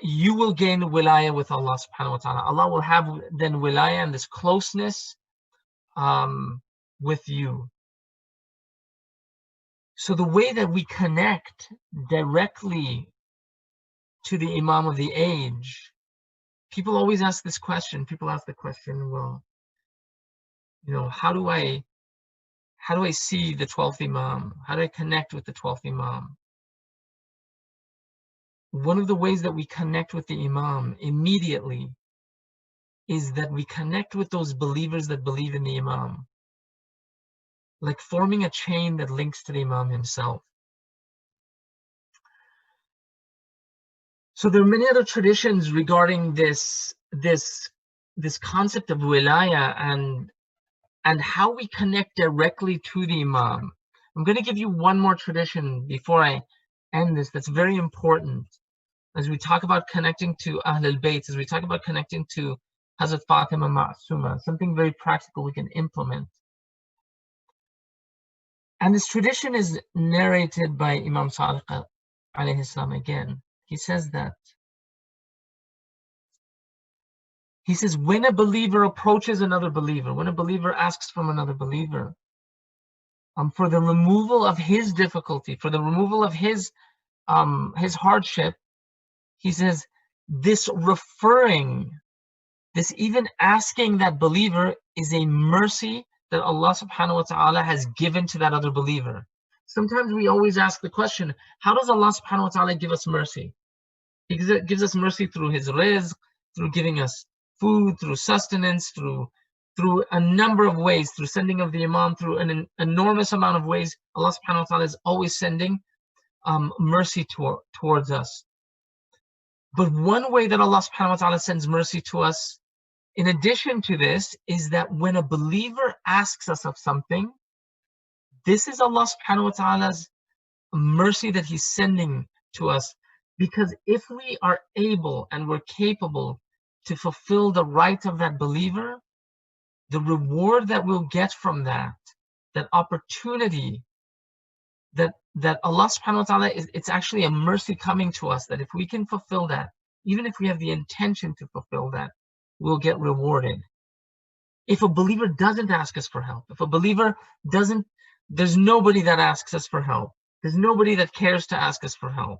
you will gain wilaya with Allah subhanahu wa ta'ala. Allah will have then wilaya and this closeness with you. So the way that we connect directly to the Imam of the age, people always ask this question. People ask the question, well, how do I see the 12th Imam? How do I connect with the 12th Imam? One of the ways that we connect with the Imam immediately is that we connect with those believers that believe in the Imam, like forming a chain that links to the Imam himself. So there are many other traditions regarding this concept of wilaya and how we connect directly to the Imam. I'm going to give you one more tradition before I end this that's very important as we talk about connecting to Ahl al-Bayt, as we talk about connecting to Hazrat Fatima Ma'suma, something very practical we can implement. And this tradition is narrated by Imam Sadiq alayhi salam again. He says that, he says, when a believer approaches another believer, when a believer asks from another believer, for the removal of his difficulty, for the removal of his hardship, he says, this even asking that believer is a mercy that Allah subhanahu wa ta'ala has given to that other believer. Sometimes we always ask the question, how does Allah subhanahu wa ta'ala give us mercy? He gives us mercy through His rizq, through giving us food, through sustenance, through a number of ways, through sending of the Imam, through an enormous amount of ways. Allah subhanahu wa ta'ala is always sending mercy towards us. But one way that Allah subhanahu wa ta'ala sends mercy to us, in addition to this, is that when a believer asks us of something, this is Allah subhanahu wa ta'ala's mercy that He's sending to us. Because if we are able and we're capable to fulfill the right of that believer, the reward that we'll get from that opportunity, that Allah subhanahu wa ta'ala, it's actually a mercy coming to us, that if we can fulfill that, even if we have the intention to fulfill that, we'll get rewarded. If a believer doesn't ask us for help, if a believer doesn't, there's nobody that asks us for help, there's nobody that cares to ask us for help,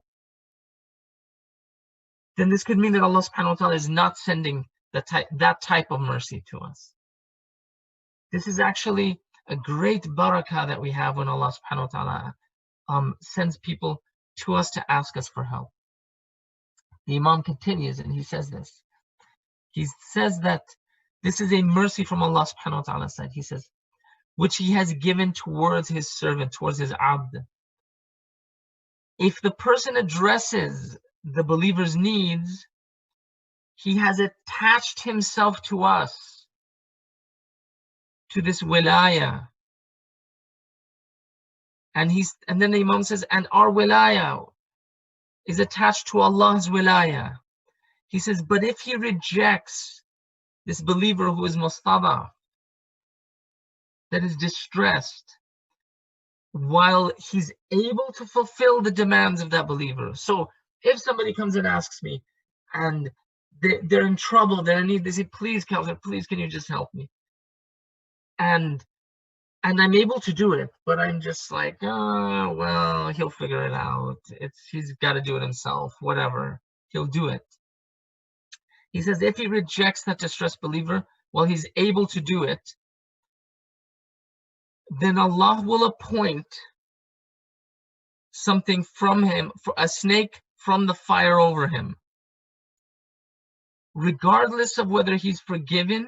then this could mean that Allah subhanahu wa ta'ala is not sending that type of mercy to us. This is actually a great barakah that we have when Allah subhanahu wa ta'ala sends people to us to ask us for help. The Imam continues and he says this. He says that this is a mercy from Allah subhanahu wa ta'ala's side. He says, which He has given towards His servant, towards His abd. If the person addresses the believer's needs, he has attached himself to us, to this wilaya. And then the Imam says, and our wilaya is attached to Allah's wilaya. He says, but if he rejects this believer who is mustadaf, that is distressed, while he's able to fulfill the demands of that believer. So if somebody comes and asks me, and they're in trouble, they're in need, they say, please, Kauther, please, can you just help me? And I'm able to do it, but I'm just like, oh, well, he'll figure it out. He's got to do it himself, whatever. He'll do it. He says, if he rejects that distressed believer while he's able to do it, then Allah will appoint something from him, a snake from the fire over him, regardless of whether he's forgiven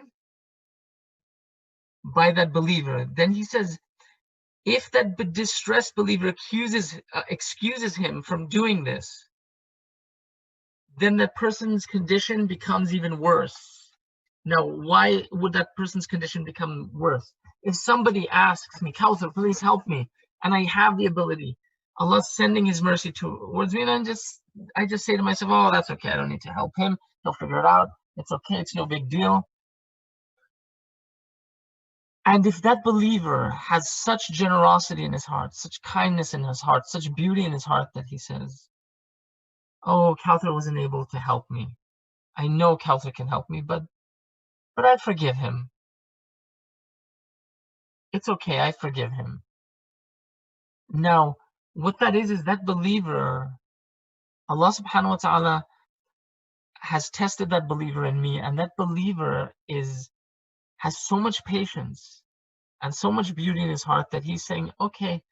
by that believer. Then he says, if that distressed believer excuses him from doing this, then that person's condition becomes even worse. Now, why would that person's condition become worse? If somebody asks me, Kauther, please help me, and I have the ability, Allah's sending His mercy towards me, and I just say to myself, oh, that's okay, I don't need to help him, he'll figure it out, it's okay, it's no big deal. And if that believer has such generosity in his heart, such kindness in his heart, such beauty in his heart, that he says, oh, Kauther wasn't able to help me, I know Kauther can help me, but I forgive him. It's okay, I forgive him. Now, what that is that believer, Allah subhanahu wa ta'ala has tested that believer in me, and that believer has so much patience and so much beauty in his heart that he's saying, okay,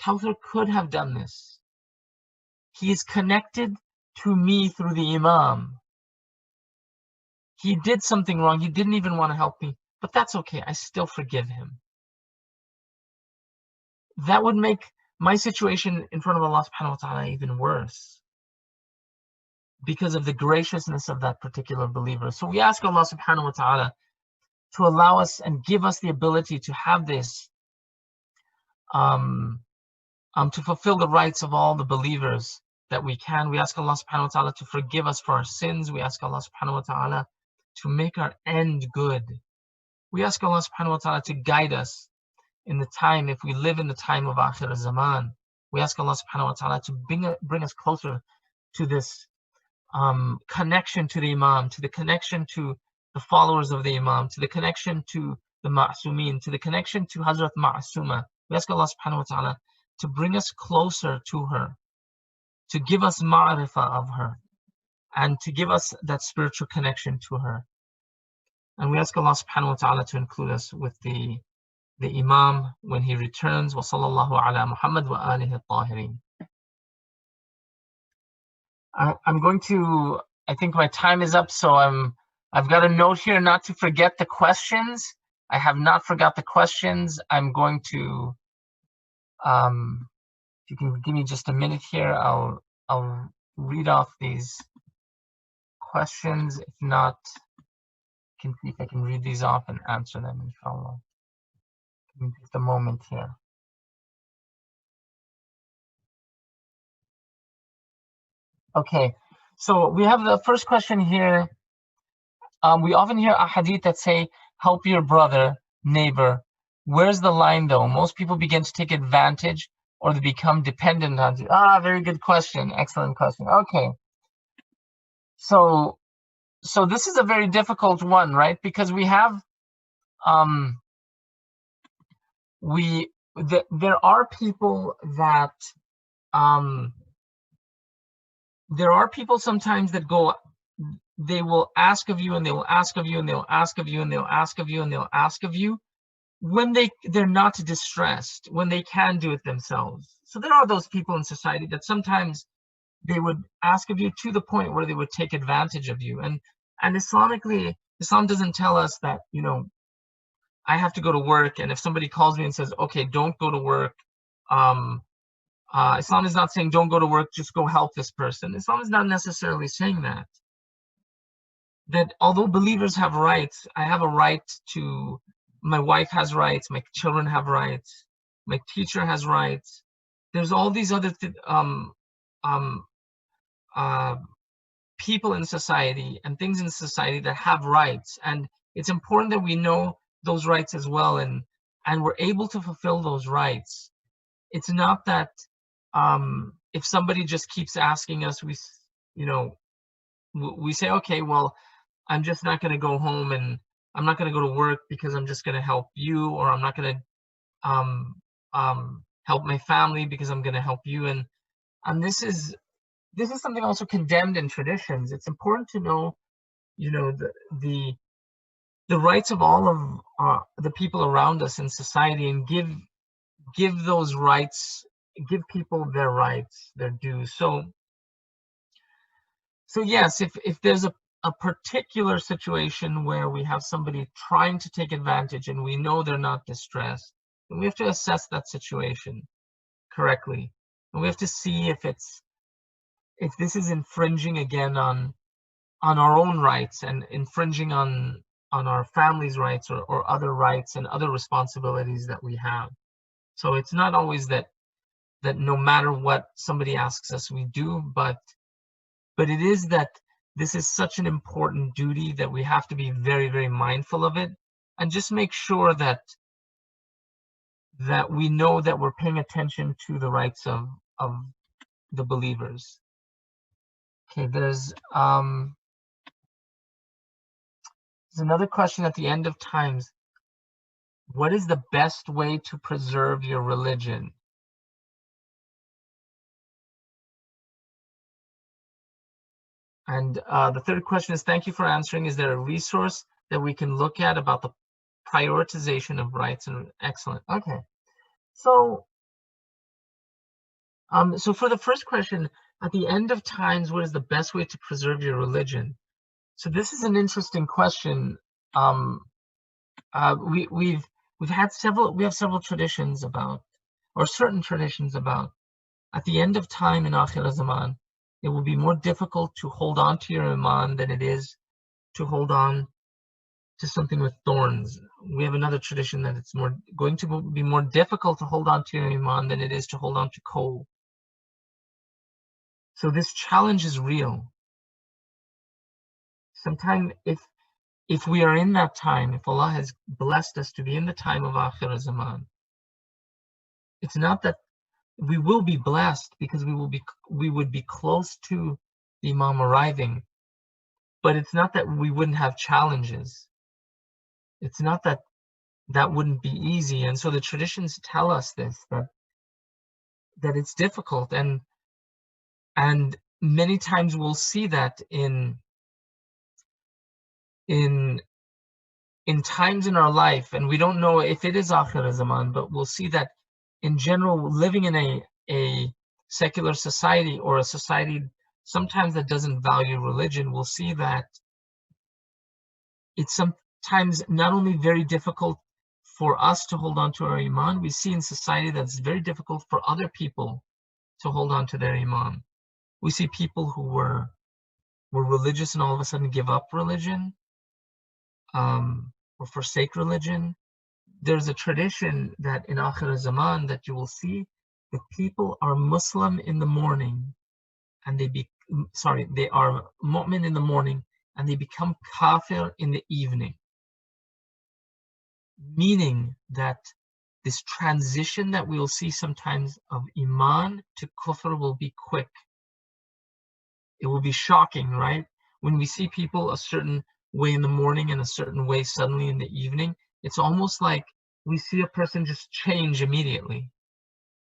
Kauther could have done this. He is connected to me through the Imam. He did something wrong, he didn't even want to help me, but that's okay, I still forgive him. That would make my situation in front of Allah subhanahu wa ta'ala even worse, because of the graciousness of that particular believer. So we ask Allah subhanahu wa ta'ala to allow us and give us the ability to have this, to fulfill the rights of all the believers that we can. We ask Allah subhanahu wa ta'ala to forgive us for our sins. We ask Allah subhanahu wa ta'ala to make our end good. We ask Allah subhanahu wa ta'ala to guide us in the time, if we live in the time of Akhir Zaman, we ask Allah subhanahu wa ta'ala to bring us closer to this connection to the Imam, to the connection to the followers of the Imam, to the connection to the Ma'sumin, to the connection to Hazrat Ma'suma. We ask Allah subhanahu wa ta'ala to bring us closer to her, to give us ma'rifah of her, and to give us that spiritual connection to her. And we ask Allah subhanahu wa ta'ala to include us with the Imam when he returns. Wa sallallahu ala Muhammad wa alihi at-tahirin. I'm going to, I think my time is up, so I've got a note here not to forget the questions. I have not forgot the questions. I'm going to, if you can give me just a minute here, I'll read off these questions. If not, I can see if I can read these off and answer them, inshallah. Give me just a moment here. Okay, so we have the first question here. We often hear a hadith that say, help your brother, neighbor. Where's the line though? Most people begin to take advantage or they become dependent on you. Very good question. Excellent question. Okay. So this is a very difficult one, right? Because we have, there are people that, there are people sometimes that go, they will ask of you and they will ask of you and they'll ask of you and they'll ask of you and they'll ask of you when they're not distressed, when they can do it themselves. So there are those people in society that sometimes they would ask of you to the point where they would take advantage of you. And Islamically, Islam doesn't tell us that, you know, I have to go to work, and if somebody calls me and says, okay, don't go to work, Islam is not saying don't go to work, just go help this person. Islam is not necessarily saying that. That although believers have rights, I have a right to, my wife has rights, my children have rights, my teacher has rights. There's all these other people in society and things in society that have rights, and it's important that we know those rights as well, and we're able to fulfill those rights. It's not that if somebody just keeps asking us, we say, okay, well, I'm just not going to go home and I'm not going to go to work because I'm just going to help you, or I'm not going to help my family because I'm going to help you. And this is something also condemned in traditions. It's important to know, you know, the rights of all of the people around us in society, and give those rights, give people their rights, their dues. So yes, if there's a particular situation where we have somebody trying to take advantage and we know they're not distressed, then we have to assess that situation correctly. And we have to see if this is infringing again on our own rights and infringing on our family's rights or other rights and other responsibilities that we have. So it's not always that no matter what somebody asks us, we do, but it is that this is such an important duty that we have to be very, very mindful of it, and just make sure that we know that we're paying attention to the rights of the believers. Okay, there's another question at the end of times. What is the best way to preserve your religion? And the third question is, thank you for answering. Is there a resource that we can look at about the prioritization of rights? And excellent. Okay. So for the first question, at the end of times, what is the best way to preserve your religion? So this is an interesting question. We have several traditions about, or certain traditions about, at the end of time in Akhir Zaman, it will be more difficult to hold on to your iman than it is to hold on to something with thorns. We have another tradition that it's going to be more difficult to hold on to your iman than it is to hold on to coal. So this challenge is real. Sometimes if we are in that time, if Allah has blessed us to be in the time of Akhir Zaman, it's not that we will be blessed because we would be close to the Imam arriving, but it's not that we wouldn't have challenges. It's not that that wouldn't be easy. And so the traditions tell us this, that it's difficult, and many times we'll see that in times in our life, and we don't know if it is Akhir Zaman, but we'll see that in general, living in a secular society, or a society sometimes that doesn't value religion, we'll see that it's sometimes not only very difficult for us to hold on to our Iman, we see in society that it's very difficult for other people to hold on to their Iman. We see people who were religious and all of a sudden give up religion, or forsake religion. There's a tradition that in Akhir Zaman that you will see that people are Muslim in the morning, and they are mu'min in the morning, and they become kafir in the evening. Meaning that this transition that we'll see sometimes of Iman to Kufr will be quick. It will be shocking, right? When we see people a certain way in the morning and a certain way suddenly in the evening, it's almost like we see a person just change immediately.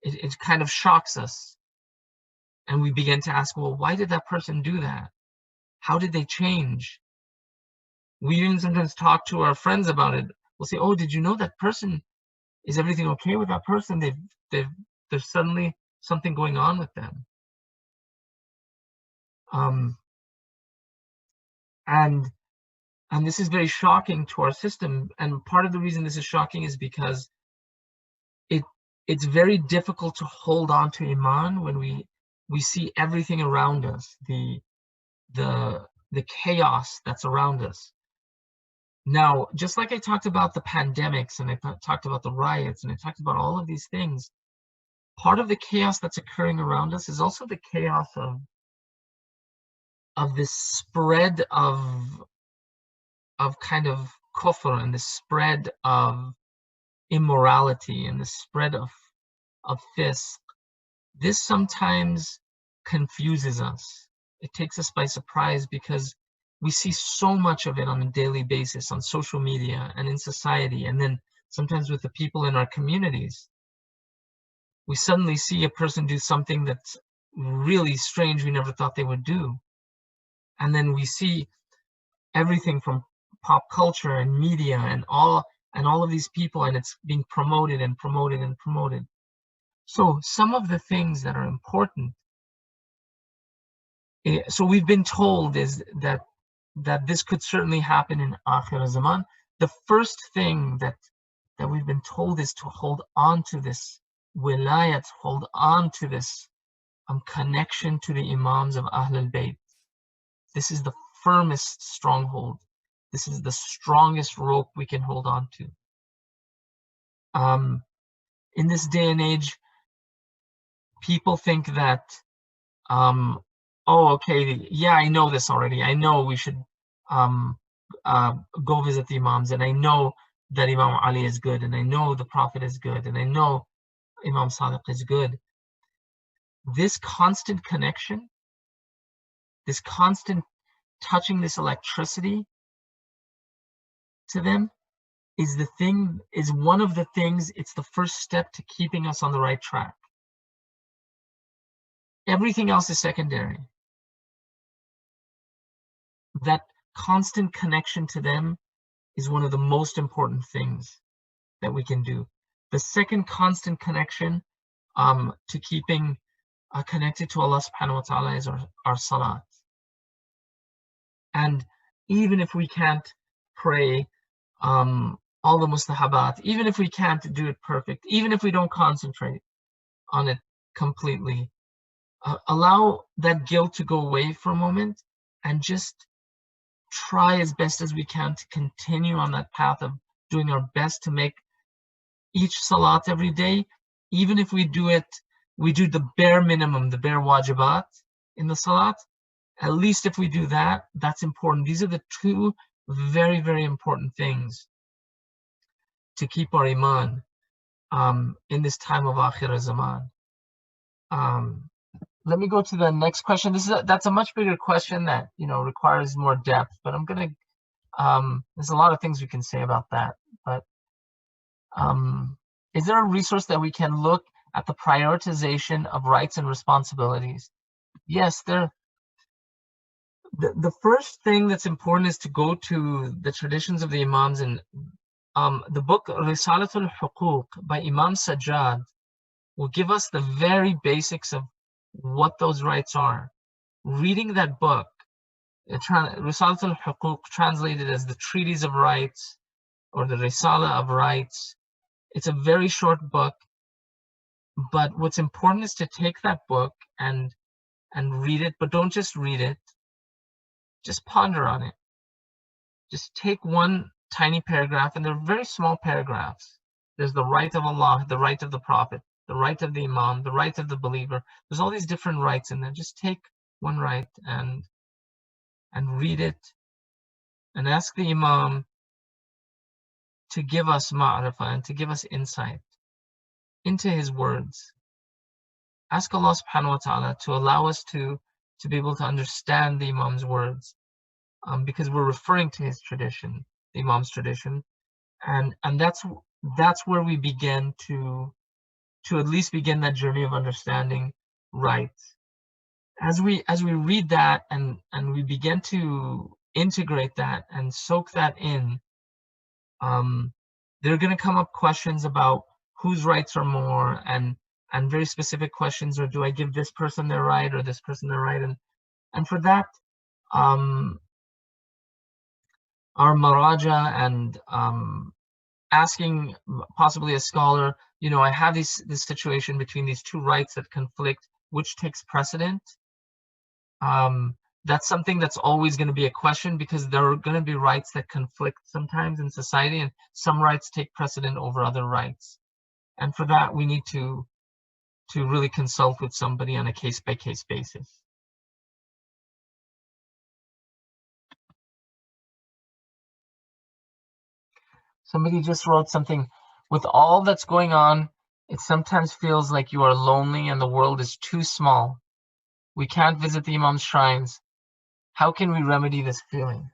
It kind of shocks us. And we begin to ask, well, why did that person do that? How did they change? We even sometimes talk to our friends about it. We'll say, oh, did you know that person? Is everything okay with that person? There's suddenly something going on with them. And this is very shocking to our system. And part of the reason this is shocking is because it's very difficult to hold on to Iman when we see everything around us, the chaos that's around us. Now, just like I talked about the pandemics, and I talked about the riots, and I talked about all of these things, part of the chaos that's occurring around us is also the chaos of this spread of kind of kufr, and the spread of immorality, and the spread of fisk. This sometimes confuses us. It takes us by surprise because we see so much of it on a daily basis on social media and in society, and then sometimes with the people in our communities. We suddenly see a person do something that's really strange we never thought they would do. And then we see everything from pop culture and media and all of these people, and it's being promoted and promoted and promoted. So some of the things that are important, so we've been told is that this could certainly happen in Akhir Zaman. The first thing that we've been told is to hold on to this wilayat, hold on to this connection to the Imams of Ahlul Bayt. This is the firmest stronghold. This is the strongest rope we can hold on to. In this day and age, people think that, oh, okay, yeah, I know this already. I know we should go visit the Imams, and I know that Imam Ali is good, and I know the Prophet is good, and I know Imam Sadiq is good. This constant connection, this constant touching, this electricity to them is one of the things, it's the first step to keeping us on the right track. Everything else is secondary. That constant connection to them is one of the most important things that we can do. The second constant connection to keeping connected to Allah subhanahu wa ta'ala is our salat. And even if we can't pray all the mustahabat, even if we can't do it perfect, even if we don't concentrate on it completely, allow that guilt to go away for a moment and just try as best as we can to continue on that path of doing our best to make each salat every day, even if we do the bare minimum, the bare wajibat in the salat. At least if we do that, that's important. These are the two very, very important things to keep our iman. in this time of Akhir Zaman. Let me go to the next question. That's a much bigger question that requires more depth, but I'm gonna there's a lot of things we can say about that. But is there a resource that we can look at the prioritization of rights and responsibilities? Yes, the first thing that's important is to go to the traditions of the Imams, and the book Risalatul Huquq by Imam Sajjad will give us the very basics of what those rights are. Reading that book, Risalatul Huquq, translated as the Treatise of Rights or the Risala of Rights, it's a very short book, but what's important is to take that book and read it, but don't just read it, just ponder on it. Just take one tiny paragraph, and they're very small paragraphs. There's the right of Allah, the right of the Prophet, the right of the Imam, the right of the believer. There's all these different rights in there. Just take one right and read it, and ask the Imam to give us ma'rifah and to give us insight into his words. Ask Allah subhanahu wa ta'ala to allow us to be able to understand the Imam's words, because we're referring to his tradition, the Imam's tradition, and that's where we begin to at least begin that journey of understanding rights. As we read that and we begin to integrate that and soak that in, there are going to come up questions about whose rights are more, and very specific questions, or do I give this person their right or this person their right? And for that, our maraja and asking possibly a scholar, I have this situation between these two rights that conflict, which takes precedent? That's something that's always going to be a question, because there are going to be rights that conflict sometimes in society, and some rights take precedent over other rights. And for that, we need to really consult with somebody on a case-by-case basis. Somebody just wrote something. With all that's going on, it sometimes feels like you are lonely and the world is too small. We can't visit the Imam's shrines. How can we remedy this feeling?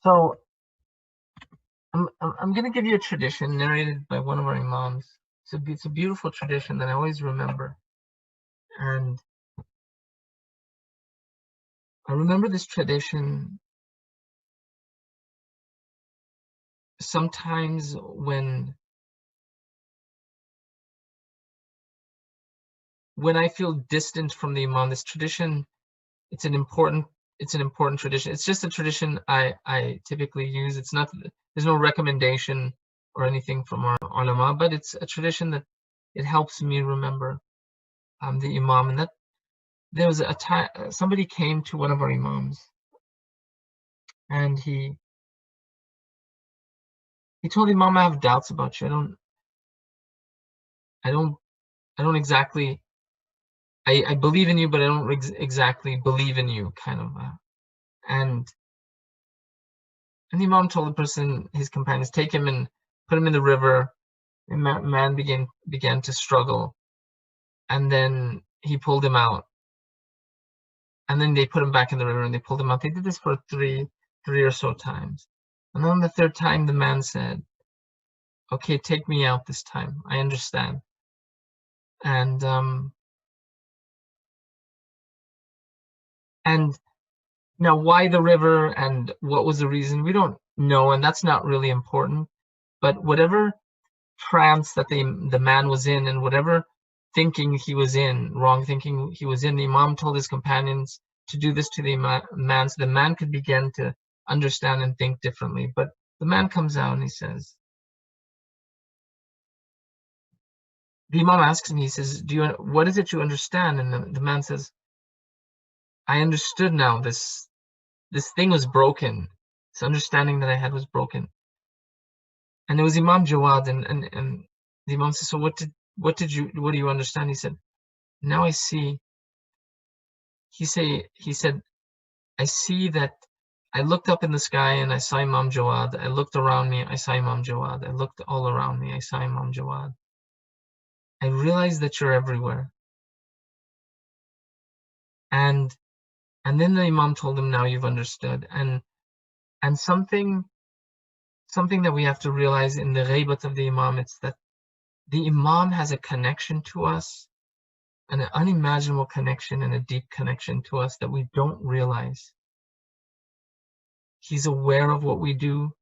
So I'm going to give you a tradition narrated by one of our Imams. It's a beautiful tradition that I always remember. And I remember this tradition sometimes when I feel distant from the Imam. This tradition, it's an important tradition. It's just a tradition I typically use. It's not, there's no recommendation or anything from our ulama, but it's a tradition that it helps me remember the Imam. And that there was a time somebody came to one of our Imams, and he told the Imam, I have doubts about you. I don't exactly, I believe in you, but I don't exactly believe in you, kind of. And the Imam told the person, his companions, take him and put him in the river. The man began to struggle, and then he pulled him out. And then they put him back in the river and they pulled him out. They did this for three or so times. And on the third time, the man said, okay, take me out this time. I understand. And now why the river and what was the reason, we don't know, and that's not really important. But whatever trance that the man was in, and whatever thinking he was in, wrong thinking he was in, the Imam told his companions to do this to the man, so the man could begin to understand and think differently. But the man comes out and he says, the Imam asks him, he says, what is it you understand? And the man says, I understood now. This thing was broken. This understanding that I had was broken. And it was Imam Jawad, and the Imam says, so what do you understand? He said, now I see. He said, I see that I looked up in the sky and I saw Imam Jawad. I looked around me, I saw Imam Jawad. I looked all around me, I saw Imam Jawad. I realized that you're everywhere. And then the Imam told him, now you've understood. And something that we have to realize in the ghaibat of the Imam, it's that the Imam has a connection to us, an unimaginable connection and a deep connection to us that we don't realize. He's aware of what we do.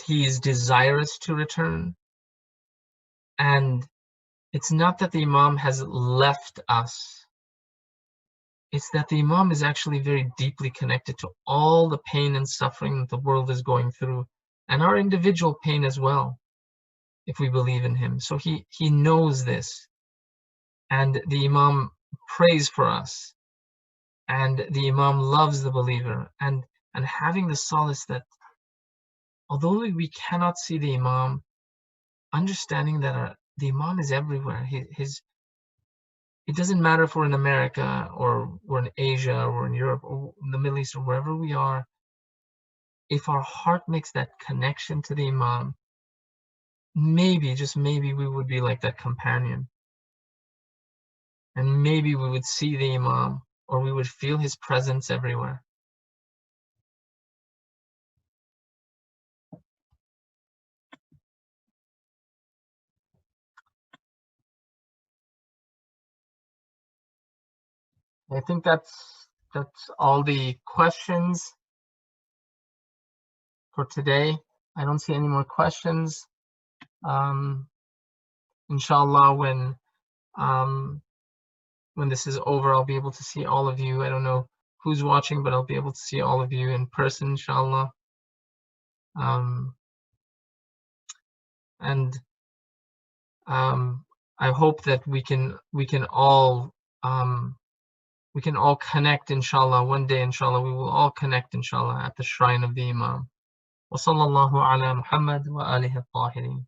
He is desirous to return. And it's not that the Imam has left us. It's that the Imam is actually very deeply connected to all the pain and suffering that the world is going through, and our individual pain as well, if we believe in him. So he knows this. And the Imam prays for us. And the Imam loves the believer. And having the solace that although we cannot see the Imam, understanding that the Imam is everywhere. It doesn't matter if we're in America or we're in Asia or we're in Europe or in the Middle East or wherever we are. If our heart makes that connection to the Imam, maybe, just maybe, we would be like that companion. And maybe we would see the Imam, or we would feel his presence everywhere. I think that's all the questions for today. I don't see any more questions. Inshallah, when this is over, I'll be able to see all of you. I don't know who's watching, but I'll be able to see all of you in person, inshallah. I hope that we can all connect, inshallah. One day, inshallah, we will all connect, inshallah, at the shrine of the Imam. Wa sallallahu ala Muhammad wa alihi al-tahirin.